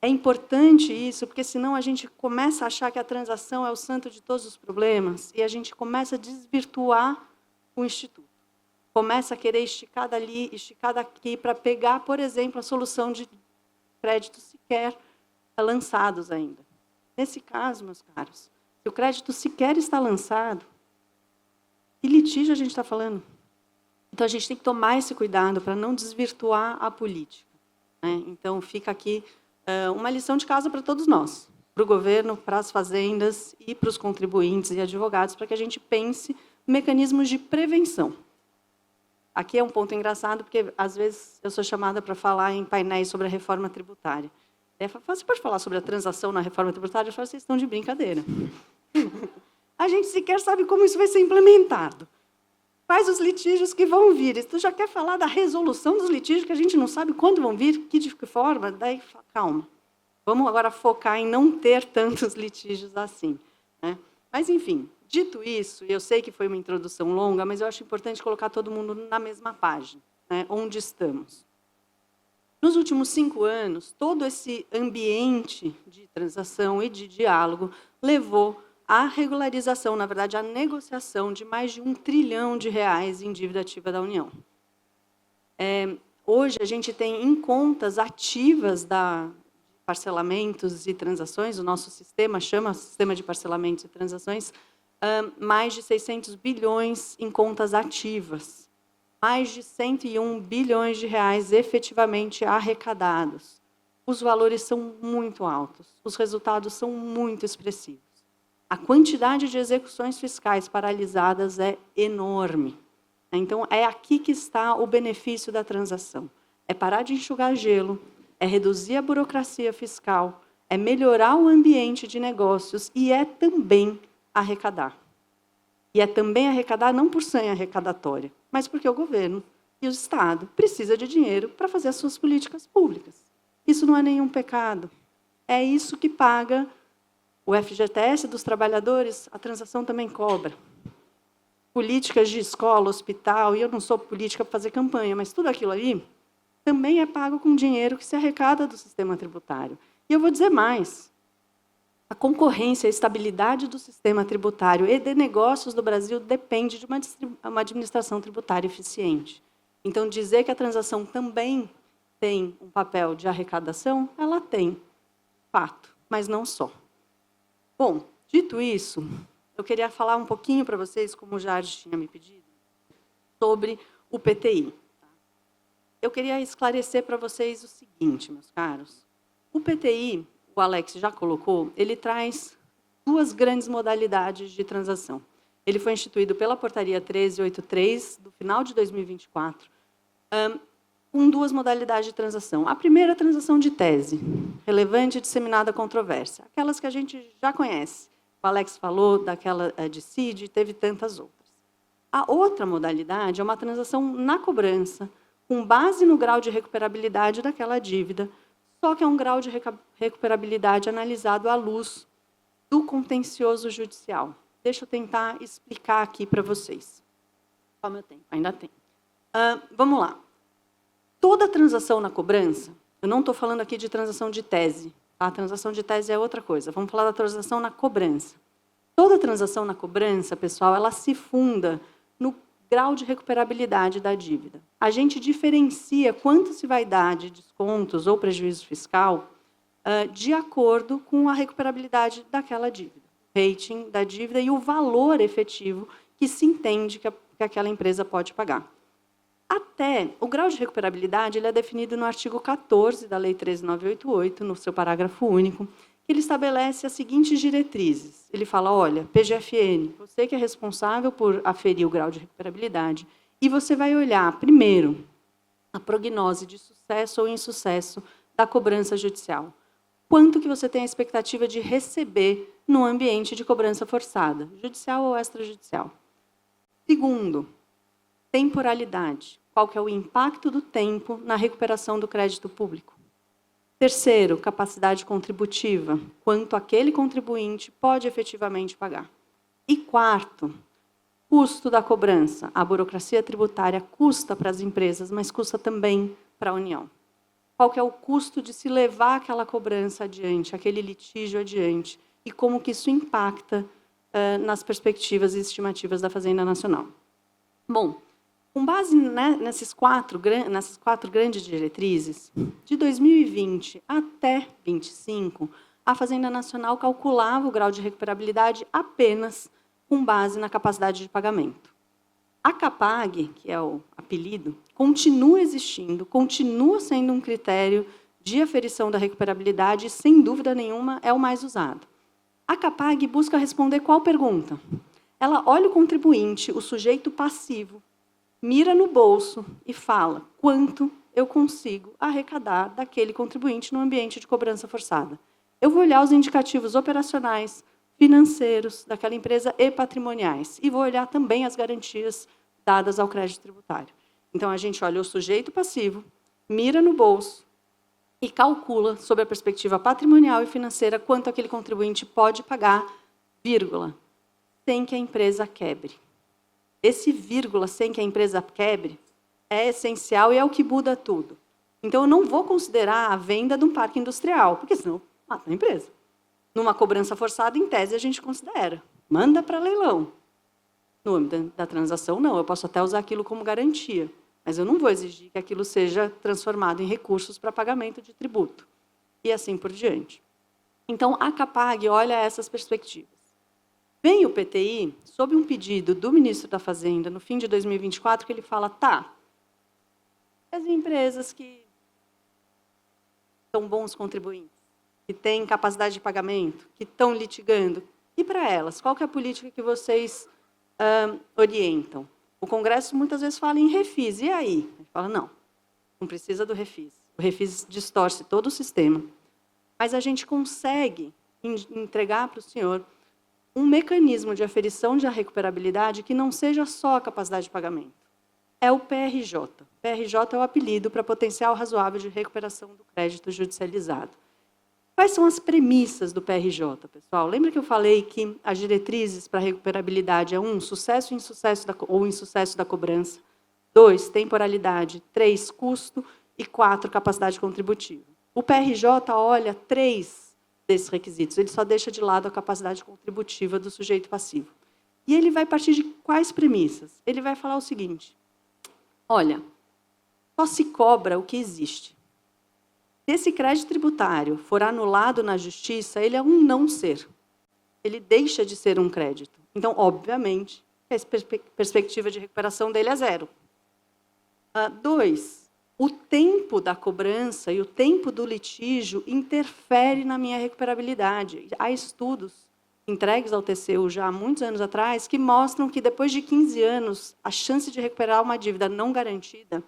É importante isso, porque senão a gente começa a achar que a transação é o santo de todos os problemas e a gente começa a desvirtuar o Instituto. Começa a querer esticar dali, esticar daqui, para pegar, por exemplo, a solução de créditos sequer lançados ainda. Nesse caso, meus caros, se o crédito sequer está lançado, que litígio a gente está falando? Então, a gente tem que tomar esse cuidado para não desvirtuar a política, né? Então, fica aqui uma lição de casa para todos nós, para o governo, para as fazendas e para os contribuintes e advogados, para que a gente pense mecanismos de prevenção. Aqui é um ponto engraçado, porque, às vezes, eu sou chamada para falar em painéis sobre a reforma tributária. Você pode falar sobre a transação na reforma tributária? Eu falo, vocês estão de brincadeira. A gente sequer sabe como isso vai ser implementado. Quais os litígios que vão vir? E tu já quer falar da resolução dos litígios, que a gente não sabe quando vão vir, de que forma? Daí, calma. Vamos agora focar em não ter tantos litígios assim, né? Mas, enfim, dito isso, eu sei que foi uma introdução longa, mas eu acho importante colocar todo mundo na mesma página, né, onde estamos. Nos últimos 5 anos, todo esse ambiente de transação e de diálogo levou à regularização, na verdade, à negociação de mais de R$ 1 trilhão em dívida ativa da União. Hoje, a gente tem em contas ativas de parcelamentos e transações, o nosso sistema chama Sistema de Parcelamentos e Transações, mais de 600 bilhões em contas ativas, mais de 101 bilhões de reais efetivamente arrecadados. Os valores são muito altos, os resultados são muito expressivos. A quantidade de execuções fiscais paralisadas é enorme. Então, é aqui que está o benefício da transação. É parar de enxugar gelo, é reduzir a burocracia fiscal, é melhorar o ambiente de negócios e é também arrecadar. E é também arrecadar não por sanha arrecadatória, mas porque o governo e o Estado precisam de dinheiro para fazer as suas políticas públicas. Isso não é nenhum pecado. É isso que paga o FGTS dos trabalhadores, a transação também cobra. Políticas de escola, hospital, e eu não sou política para fazer campanha, mas tudo aquilo ali também é pago com dinheiro que se arrecada do sistema tributário. E eu vou dizer mais. A concorrência, a estabilidade do sistema tributário e de negócios do Brasil depende de uma administração tributária eficiente. Então, dizer que a transação também tem um papel de arrecadação, ela tem, fato, mas não só. Bom, dito isso, eu queria falar um pouquinho para vocês, como o Jardim tinha me pedido, sobre o PTI. Eu queria esclarecer para vocês o seguinte, meus caros. O PTI, o Alex já colocou, ele traz 2 grandes modalidades de transação. Ele foi instituído pela Portaria 1383, do final de 2024, com 2 modalidades de transação. A primeira, a transação de tese, relevante e disseminada controvérsia, aquelas que a gente já conhece. O Alex falou daquela de CID, teve tantas outras. A outra modalidade é uma transação na cobrança, com base no grau de recuperabilidade daquela dívida, só que é um grau de recuperabilidade analisado à luz do contencioso judicial. Deixa eu tentar explicar aqui para vocês. Qual é o meu tempo? Ainda tem. Vamos lá. Toda transação na cobrança, eu não estou falando aqui de transação de tese, tá? A transação de tese é outra coisa. Vamos falar da transação na cobrança. Toda transação na cobrança, pessoal, ela se funda no grau de recuperabilidade da dívida. A gente diferencia quanto se vai dar de descontos ou prejuízo fiscal de acordo com a recuperabilidade daquela dívida, o rating da dívida e o valor efetivo que se entende que aquela empresa pode pagar. Até o grau de recuperabilidade ele é definido no artigo 14 da Lei 13.988, no seu parágrafo único, que ele estabelece as seguintes diretrizes. Ele fala, olha, PGFN, você que é responsável por aferir o grau de recuperabilidade, e você vai olhar, primeiro, a prognose de sucesso ou insucesso da cobrança judicial. Quanto que você tem a expectativa de receber no ambiente de cobrança forçada, judicial ou extrajudicial. Segundo, temporalidade. qual que é o impacto do tempo na recuperação do crédito público. Terceiro, capacidade contributiva, quanto aquele contribuinte pode efetivamente pagar. E quarto, custo da cobrança. A burocracia tributária custa para as empresas, mas custa também para a União. Qual que é o custo de se levar aquela cobrança adiante, aquele litígio adiante, e como que isso impacta nas perspectivas e estimativas da Fazenda Nacional. Bom, com base nessas quatro grandes diretrizes, de 2020 até 2025, a Fazenda Nacional calculava o grau de recuperabilidade apenas com base na capacidade de pagamento. A CAPAG, que é o apelido, continua existindo, continua sendo um critério de aferição da recuperabilidade e, sem dúvida nenhuma, é o mais usado. A CAPAG busca responder qual pergunta? Ela olha o contribuinte, o sujeito passivo, mira no bolso e fala quanto eu consigo arrecadar daquele contribuinte no ambiente de cobrança forçada. Eu vou olhar os indicativos operacionais, financeiros daquela empresa e patrimoniais. E vou olhar também as garantias dadas ao crédito tributário. Então, a gente olha o sujeito passivo, mira no bolso e calcula, sob a perspectiva patrimonial e financeira, quanto aquele contribuinte pode pagar, vírgula, sem que a empresa quebre. Esse vírgula, sem que a empresa quebre, é essencial e é o que muda tudo. Então, eu não vou considerar a venda de um parque industrial, porque senão mata a empresa. Numa cobrança forçada, em tese, a gente considera. Manda para leilão. No âmbito da transação, não. Eu posso até usar aquilo como garantia, mas eu não vou exigir que aquilo seja transformado em recursos para pagamento de tributo. E assim por diante. Então, a CAPAG olha essas perspectivas. Vem o PTI, sob um pedido do ministro da Fazenda, no fim de 2024, que ele fala, tá, as empresas que são bons contribuintes, que têm capacidade de pagamento, que estão litigando, e para elas, qual que é a política que vocês orientam? O Congresso muitas vezes fala em refis, e aí? Ele fala, não precisa do refis. O refis distorce todo o sistema. Mas a gente consegue entregar para o senhor um mecanismo de aferição de recuperabilidade que não seja só a capacidade de pagamento. É o PRJ. PRJ é o apelido para potencial razoável de recuperação do crédito judicializado. Quais são as premissas do PRJ, pessoal? Lembra que eu falei que as diretrizes para a recuperabilidade é sucesso ou insucesso da cobrança, 2, temporalidade, 3, custo e 4, capacidade contributiva. O PRJ olha 3 desses requisitos, ele só deixa de lado a capacidade contributiva do sujeito passivo. E ele vai partir de quais premissas? Ele vai falar o seguinte, olha, só se cobra o que existe. Se esse crédito tributário for anulado na justiça, ele é um não ser. Ele deixa de ser um crédito. Então, obviamente, a perspectiva de recuperação dele é 0. 2, o tempo da cobrança e o tempo do litígio interfere na minha recuperabilidade. Há estudos entregues ao TCU já há muitos anos atrás que mostram que, depois de 15 anos, a chance de recuperar uma dívida não garantida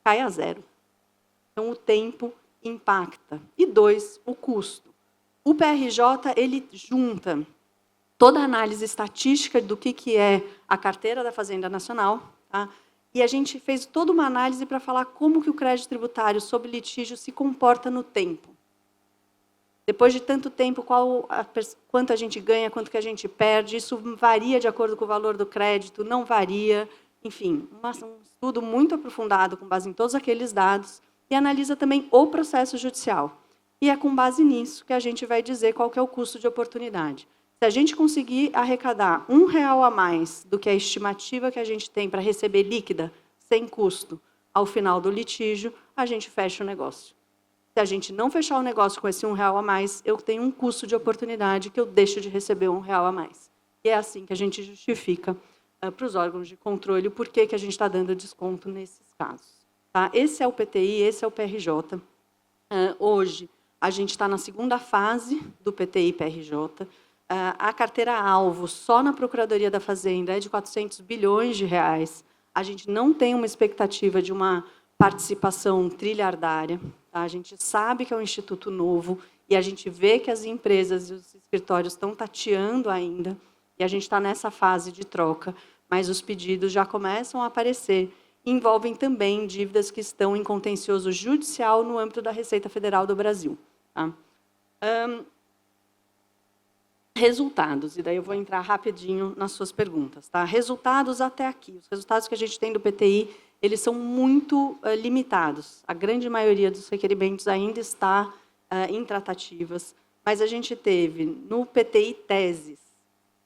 cai a 0. Então, o tempo impacta. E 2, o custo. O PRJ, ele junta toda a análise estatística do que é a carteira da Fazenda Nacional, tá? E a gente fez toda uma análise para falar como que o crédito tributário sob litígio se comporta no tempo. Depois de tanto tempo, quanto a gente ganha, quanto que a gente perde, isso varia de acordo com o valor do crédito, não varia, enfim, um estudo muito aprofundado com base em todos aqueles dados, e analisa também o processo judicial. E é com base nisso que a gente vai dizer qual que é o custo de oportunidade. Se a gente conseguir arrecadar R$1 a mais do que a estimativa que a gente tem para receber líquida, sem custo, ao final do litígio, a gente fecha o negócio. Se a gente não fechar o negócio com esse R$1 a mais, eu tenho um custo de oportunidade que eu deixo de receber R$1 a mais. E é assim que a gente justifica para os órgãos de controle o porquê que a gente está dando desconto nesses casos. Tá? Esse é o PTI, esse é o PRJ. Hoje, a gente está na segunda fase do PTI-PRJ. A carteira-alvo, só na Procuradoria da Fazenda, é de R$400 bilhões. A gente não tem uma expectativa de uma participação trilhardária. Tá? A gente sabe que é um instituto novo e a gente vê que as empresas e os escritórios estão tateando ainda, e a gente está nessa fase de troca, mas os pedidos já começam a aparecer. envolvem também dívidas que estão em contencioso judicial no âmbito da Receita Federal do Brasil. Tá? Resultados, e daí eu vou entrar rapidinho nas suas perguntas. Tá? Resultados até aqui. Os resultados que a gente tem do PTI, eles são muito limitados. A grande maioria dos requerimentos ainda está em tratativas, mas a gente teve no PTI teses,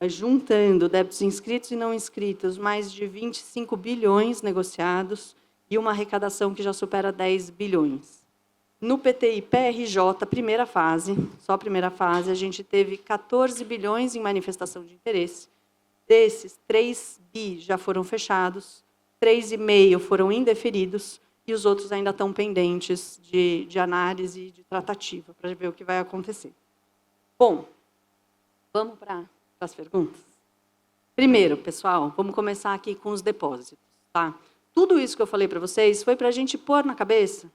juntando débitos inscritos e não inscritos, mais de 25 bilhões negociados e uma arrecadação que já supera 10 bilhões. No PTI PRJ, primeira fase, só a primeira fase, a gente teve 14 bilhões em manifestação de interesse. Desses, 3 bi já foram fechados, 3,5 foram indeferidos e os outros ainda estão pendentes de análise e de tratativa, para ver o que vai acontecer. Bom, vamos para as perguntas? Primeiro, pessoal, vamos começar aqui com os depósitos. Tá? Tudo isso que eu falei para vocês foi para a gente pôr na cabeça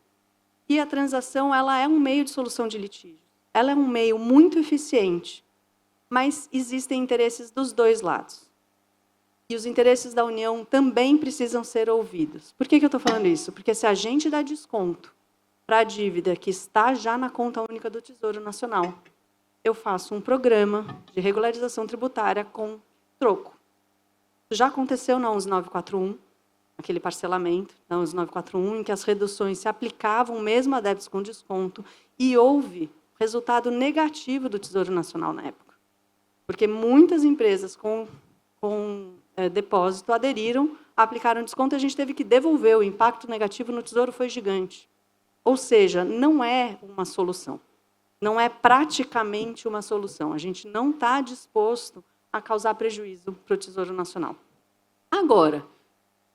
que a transação ela é um meio de solução de litígio. Ela é um meio muito eficiente, mas existem interesses dos dois lados. E os interesses da União também precisam ser ouvidos. Por que eu estou falando isso? Porque se a gente dá desconto para a dívida que está já na conta única do Tesouro Nacional, eu faço um programa de regularização tributária com troco. Isso já aconteceu na 11941, aquele parcelamento da 11941, em que as reduções se aplicavam mesmo a débitos com desconto, e houve resultado negativo do Tesouro Nacional na época. Porque muitas empresas com depósito aderiram, aplicaram desconto, e a gente teve que devolver. O impacto negativo no Tesouro foi gigante. Ou seja, não é uma solução. Não é praticamente uma solução. A gente não está disposto a causar prejuízo para o Tesouro Nacional. Agora,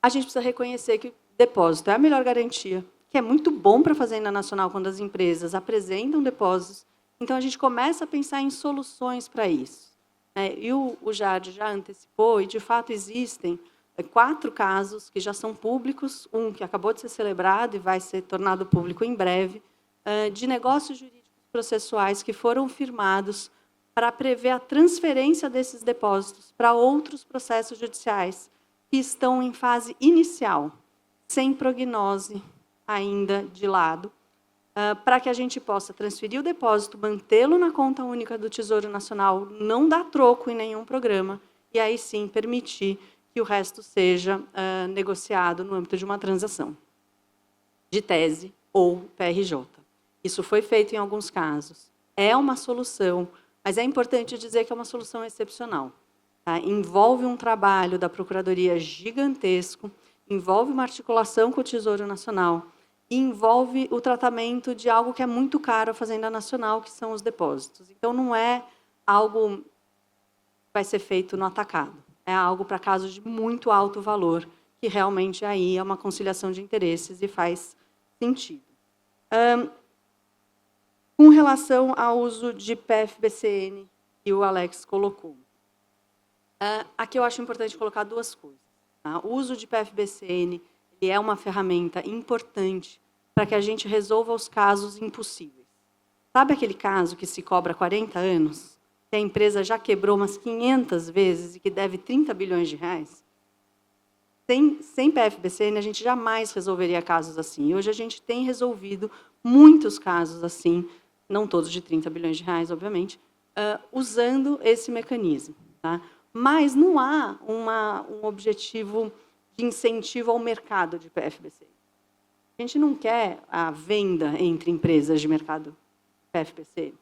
a gente precisa reconhecer que o depósito é a melhor garantia, que é muito bom para a Fazenda Nacional quando as empresas apresentam depósitos. Então, a gente começa a pensar em soluções para isso. E o Jade já antecipou, e, de fato, existem 4 casos que já são públicos, um que acabou de ser celebrado e vai ser tornado público em breve, de negócios jurídicos processuais que foram firmados para prever a transferência desses depósitos para outros processos judiciais que estão em fase inicial, sem prognose ainda de lado, para que a gente possa transferir o depósito, mantê-lo na conta única do Tesouro Nacional, não dar troco em nenhum programa, e aí sim permitir que o resto seja negociado no âmbito de uma transação de tese ou PRJ. Isso foi feito em alguns casos. É uma solução, mas é importante dizer que é uma solução excepcional. Tá? Envolve um trabalho da Procuradoria gigantesco, envolve uma articulação com o Tesouro Nacional, e envolve o tratamento de algo que é muito caro à Fazenda Nacional, que são os depósitos. Então, não é algo que vai ser feito no atacado. É algo para casos de muito alto valor, que realmente aí é uma conciliação de interesses e faz sentido. Com relação ao uso de PFBCN, que o Alex colocou. Aqui eu acho importante colocar 2 coisas. Tá? O uso de PFBCN ele é uma ferramenta importante para que a gente resolva os casos impossíveis. Sabe aquele caso que se cobra 40 anos, que a empresa já quebrou umas 500 vezes e que deve 30 bilhões de reais? Sem PFBCN, a gente jamais resolveria casos assim. E hoje a gente tem resolvido muitos casos assim, não todos de 30 bilhões de reais, obviamente, usando esse mecanismo. Tá? Mas não há um objetivo de incentivo ao mercado de PFBC. A gente não quer a venda entre empresas de mercado PFBC.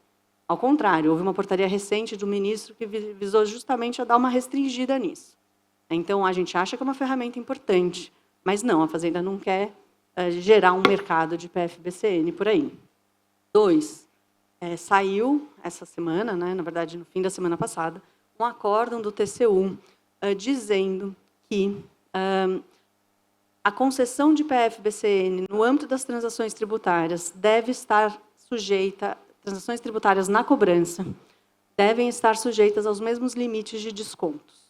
Ao contrário, houve uma portaria recente do ministro que visou justamente a dar uma restringida nisso. Então, a gente acha que é uma ferramenta importante, mas não, a Fazenda não quer gerar um mercado de PFBCN por aí. 2, saiu essa semana, né, na verdade, no fim da semana passada, um acórdão do TCU dizendo que a concessão de PFBCN no âmbito das transações tributárias deve estar sujeita, transações tributárias na cobrança, devem estar sujeitas aos mesmos limites de descontos.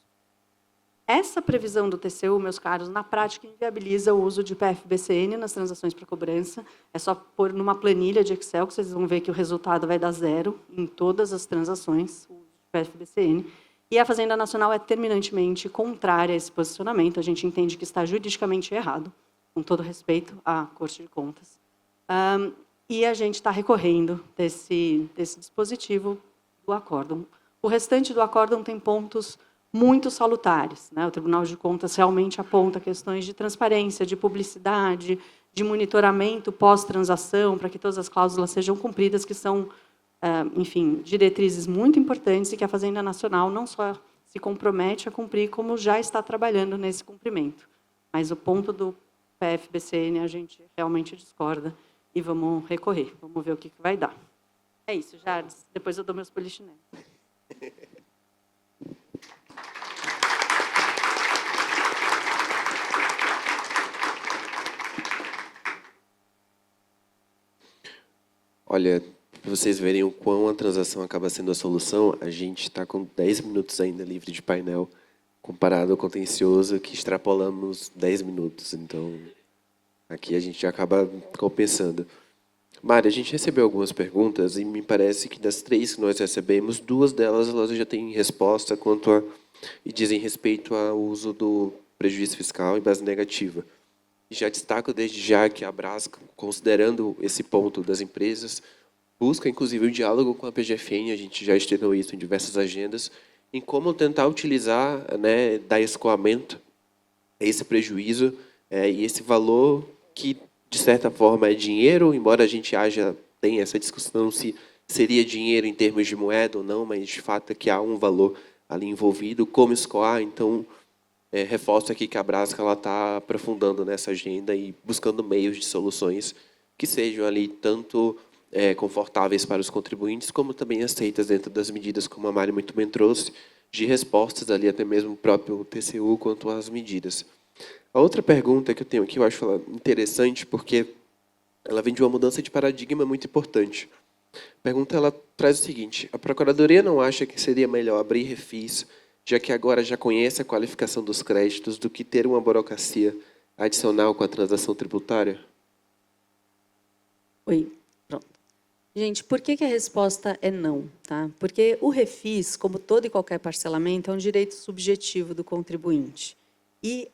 Essa previsão do TCU, meus caros, na prática inviabiliza o uso de PFBCN nas transações para cobrança. É só pôr numa planilha de Excel que vocês vão ver que o resultado vai dar 0 em todas as transações, o uso de PFBCN. E a Fazenda Nacional é terminantemente contrária a esse posicionamento. A gente entende que está juridicamente errado. com todo respeito à Corte de Contas. E a gente está recorrendo desse dispositivo do acórdão. O restante do acórdão tem pontos muito salutares, né? O Tribunal de Contas realmente aponta questões de transparência, de publicidade, de monitoramento pós-transação, para que todas as cláusulas sejam cumpridas, que são, enfim, diretrizes muito importantes e que a Fazenda Nacional não só se compromete a cumprir, como já está trabalhando nesse cumprimento. Mas o ponto do PF-BCN a gente realmente discorda e vamos recorrer. Vamos ver o que vai dar. É isso, Jardes. Depois eu dou meus polichinelos. Olha, para vocês verem o quão a transação acaba sendo a solução, a gente está com 10 minutos ainda livre de painel, comparado ao contencioso, que extrapolamos 10 minutos. Então, aqui a gente acaba compensando. Mari, a gente recebeu algumas perguntas e me parece que das 3 que nós recebemos, 2 delas elas já têm resposta e dizem respeito ao uso do prejuízo fiscal e base negativa. E já destaco desde já que a Braskem, considerando esse ponto das empresas, busca inclusive o diálogo com a PGFN, a gente já estreou isso em diversas agendas, em como tentar utilizar, né, dar escoamento a esse prejuízo e esse valor que, de certa forma, é dinheiro, embora a gente tenha essa discussão se seria dinheiro em termos de moeda ou não, mas de fato é que há um valor ali envolvido, como escoar. Então, reforço aqui que a Braskem está aprofundando nessa agenda e buscando meios de soluções que sejam ali tanto confortáveis para os contribuintes, como também aceitas dentro das medidas, como a Mari muito bem trouxe, de respostas ali até mesmo o próprio TCU quanto às medidas. A outra pergunta que eu tenho aqui, eu acho ela interessante, porque ela vem de uma mudança de paradigma muito importante. A pergunta ela traz o seguinte: a Procuradoria não acha que seria melhor abrir refis, já que agora já conhece a qualificação dos créditos, do que ter uma burocracia adicional com a transação tributária? Oi, pronto. Gente, por que a resposta é não? Tá? Porque o refis, como todo e qualquer parcelamento, é um direito subjetivo do contribuinte. E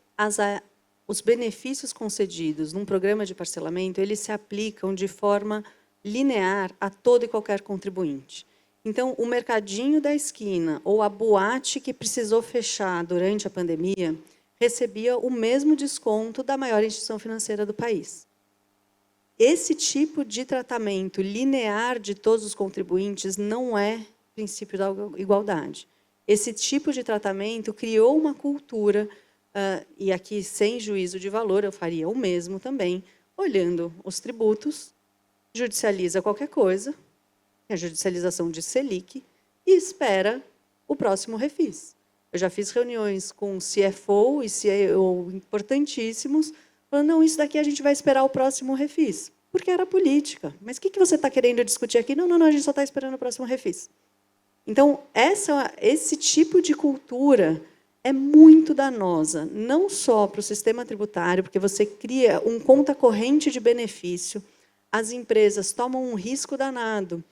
os benefícios concedidos num programa de parcelamento, eles se aplicam de forma linear a todo e qualquer contribuinte. Então, o mercadinho da esquina ou a boate que precisou fechar durante a pandemia recebia o mesmo desconto da maior instituição financeira do país. Esse tipo de tratamento linear de todos os contribuintes não é princípio da igualdade. Esse tipo de tratamento criou uma cultura, e aqui sem juízo de valor, eu faria o mesmo também, olhando os tributos, judicializa qualquer coisa, a judicialização de Selic, e espera o próximo refis. Eu já fiz reuniões com CFO e CEO importantíssimos, falando, não, isso daqui a gente vai esperar o próximo refis, porque era política. Mas o que você está querendo discutir aqui? Não, a gente só está esperando o próximo refis. Então, esse tipo de cultura é muito danosa, não só para o sistema tributário, porque você cria um conta corrente de benefício, as empresas tomam um risco danado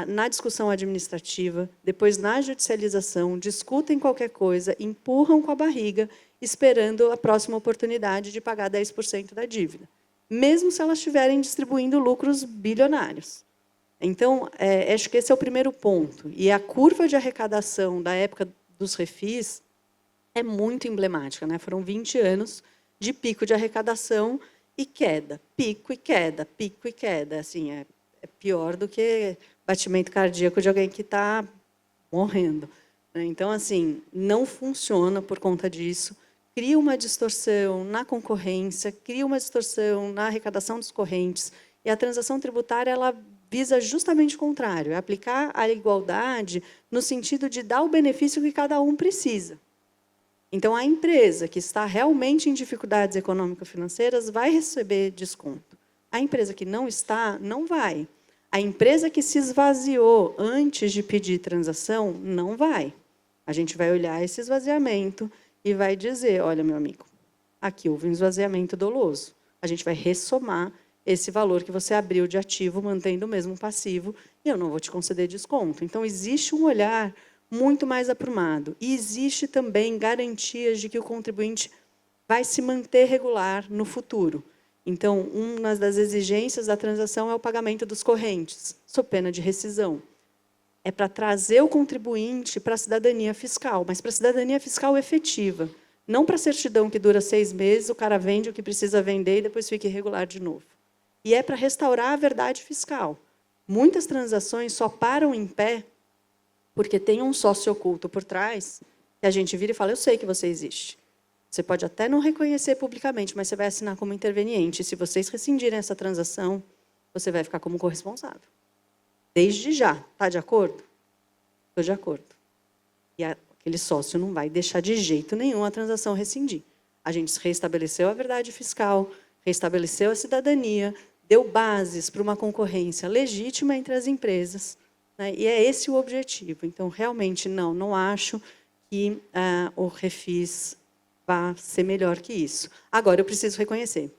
na discussão administrativa, depois na judicialização, discutem qualquer coisa, empurram com a barriga, esperando a próxima oportunidade de pagar 10% da dívida, mesmo se elas estiverem distribuindo lucros bilionários. Então, acho que esse é o primeiro ponto. E a curva de arrecadação da época dos refis é muito emblemática, né? Foram 20 anos de pico de arrecadação e queda, pico e queda, pico e queda. Assim, é pior do que batimento cardíaco de alguém que está morrendo. Então, assim, não funciona por conta disso. Cria uma distorção na concorrência, cria uma distorção na arrecadação dos correntes. E a transação tributária ela visa justamente o contrário, é aplicar a igualdade no sentido de dar o benefício que cada um precisa. Então, a empresa que está realmente em dificuldades econômico-financeiras vai receber desconto. A empresa que não está, não vai. A empresa que se esvaziou antes de pedir transação, não vai. A gente vai olhar esse esvaziamento e vai dizer, olha, meu amigo, aqui houve um esvaziamento doloso. A gente vai ressomar esse valor que você abriu de ativo, mantendo o mesmo passivo, e eu não vou te conceder desconto. Então, existe um olhar muito mais aprumado. E existe também garantias de que o contribuinte vai se manter regular no futuro. Então, uma das exigências da transação é o pagamento dos correntes, sob pena de rescisão. É para trazer o contribuinte para a cidadania fiscal, mas para a cidadania fiscal efetiva, não para a certidão que dura 6 meses, o cara vende o que precisa vender e depois fica irregular de novo. E é para restaurar a verdade fiscal. Muitas transações só param em pé porque tem um sócio oculto por trás, que a gente vira e fala, eu sei que você existe. Você pode até não reconhecer publicamente, mas você vai assinar como interveniente. E se vocês rescindirem essa transação, você vai ficar como corresponsável. Desde já. Está de acordo? Estou de acordo. E aquele sócio não vai deixar de jeito nenhum a transação rescindir. A gente restabeleceu a verdade fiscal, restabeleceu a cidadania, deu bases para uma concorrência legítima entre as empresas, né? E é esse o objetivo. Então, realmente, não acho que o refis vai ser melhor que isso. Agora, eu preciso reconhecer,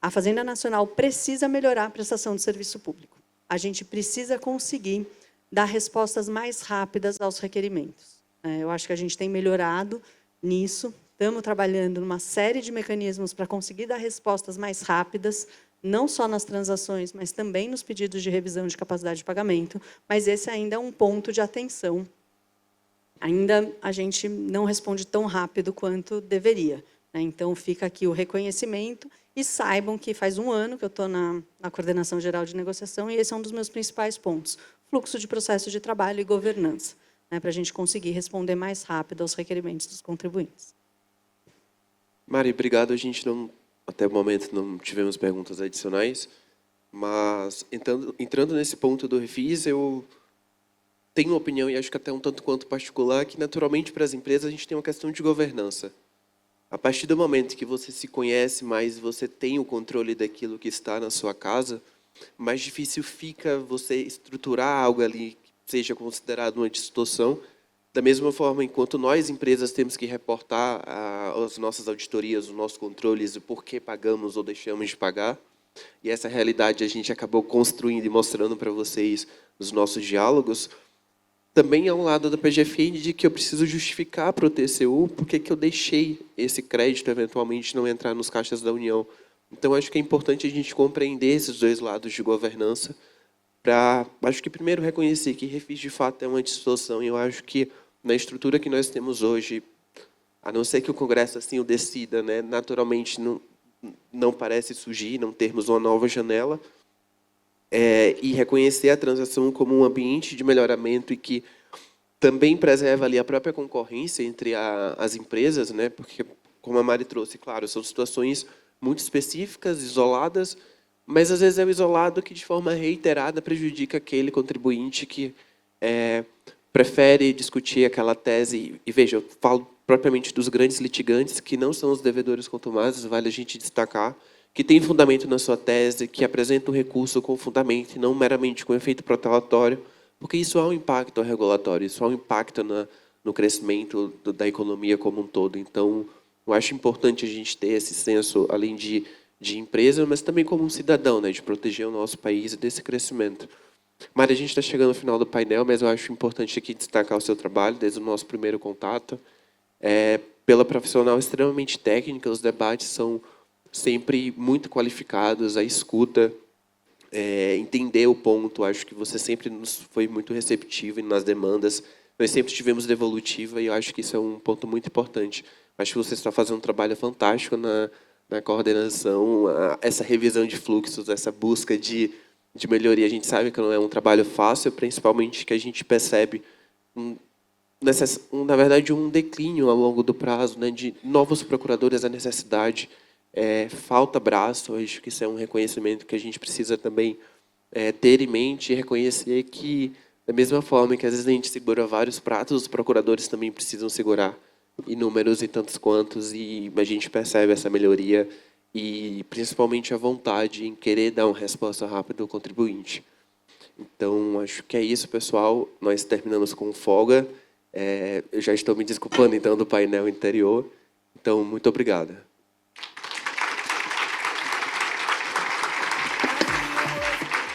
a Fazenda Nacional precisa melhorar a prestação de serviço público. A gente precisa conseguir dar respostas mais rápidas aos requerimentos. Eu acho que a gente tem melhorado nisso, estamos trabalhando numa série de mecanismos para conseguir dar respostas mais rápidas, não só nas transações, mas também nos pedidos de revisão de capacidade de pagamento, mas esse ainda é um ponto de atenção. Ainda a gente não responde tão rápido quanto deveria, né? Então, fica aqui o reconhecimento e saibam que faz 1 ano que eu estou na Coordenação Geral de Negociação e esse é um dos meus principais pontos, fluxo de processo de trabalho e governança, né, para a gente conseguir responder mais rápido aos requerimentos dos contribuintes. Mari, obrigado. A gente até o momento não tivemos perguntas adicionais, mas entrando nesse ponto do refis, eu tenho uma opinião, e acho que até um tanto quanto particular, que naturalmente para as empresas a gente tem uma questão de governança. A partir do momento que você se conhece mais, você tem o controle daquilo que está na sua casa, mais difícil fica você estruturar algo ali que seja considerado uma distorção. Da mesma forma, enquanto nós, empresas, temos que reportar as nossas auditorias, os nossos controles, o porquê pagamos ou deixamos de pagar, e essa realidade a gente acabou construindo e mostrando para vocês nos nossos diálogos, também é um lado da PGFN de que eu preciso justificar para o TCU porque que eu deixei esse crédito eventualmente não entrar nos caixas da União. Então, acho que é importante a gente compreender esses dois lados de governança para, acho que primeiro reconhecer que refis de fato é uma distorção, e eu acho que na estrutura que nós temos hoje, a não ser que o Congresso assim o decida, né, naturalmente não parece surgir, não termos uma nova janela, e reconhecer a transação como um ambiente de melhoramento e que também preserva ali a própria concorrência entre as empresas, né? Porque, como a Mari trouxe, claro, são situações muito específicas, isoladas, mas às vezes é o isolado que de forma reiterada prejudica aquele contribuinte que prefere discutir aquela tese. E veja, eu falo propriamente dos grandes litigantes, que não são os devedores contumazes, vale a gente destacar, que tem fundamento na sua tese, que apresenta um recurso com fundamento e não meramente com efeito protelatório, porque isso há um impacto regulatório, isso há um impacto no crescimento da economia como um todo. Então, eu acho importante a gente ter esse senso, além de empresa, mas também como um cidadão, né, de proteger o nosso país desse crescimento. Mari, a gente está chegando ao final do painel, mas eu acho importante aqui destacar o seu trabalho, desde o nosso primeiro contato. Pela profissional extremamente técnica, os debates são sempre muito qualificados, a escuta, entender o ponto. Acho que você sempre nos foi muito receptivo nas demandas. Nós sempre tivemos devolutiva e eu acho que isso é um ponto muito importante. Acho que você está fazendo um trabalho fantástico na coordenação, essa revisão de fluxos, essa busca de melhoria. A gente sabe que não é um trabalho fácil, principalmente que a gente percebe, na verdade, um declínio ao longo do prazo, né, de novos procuradores, a necessidade. Falta braço, acho que isso é um reconhecimento que a gente precisa também ter em mente e reconhecer que, da mesma forma que às vezes a gente segura vários pratos, os procuradores também precisam segurar inúmeros e tantos quantos, e a gente percebe essa melhoria e principalmente a vontade em querer dar uma resposta rápida ao contribuinte. Então, acho que é isso, pessoal. Nós terminamos com folga. Eu já estou me desculpando, então, do painel anterior. Então, muito obrigado.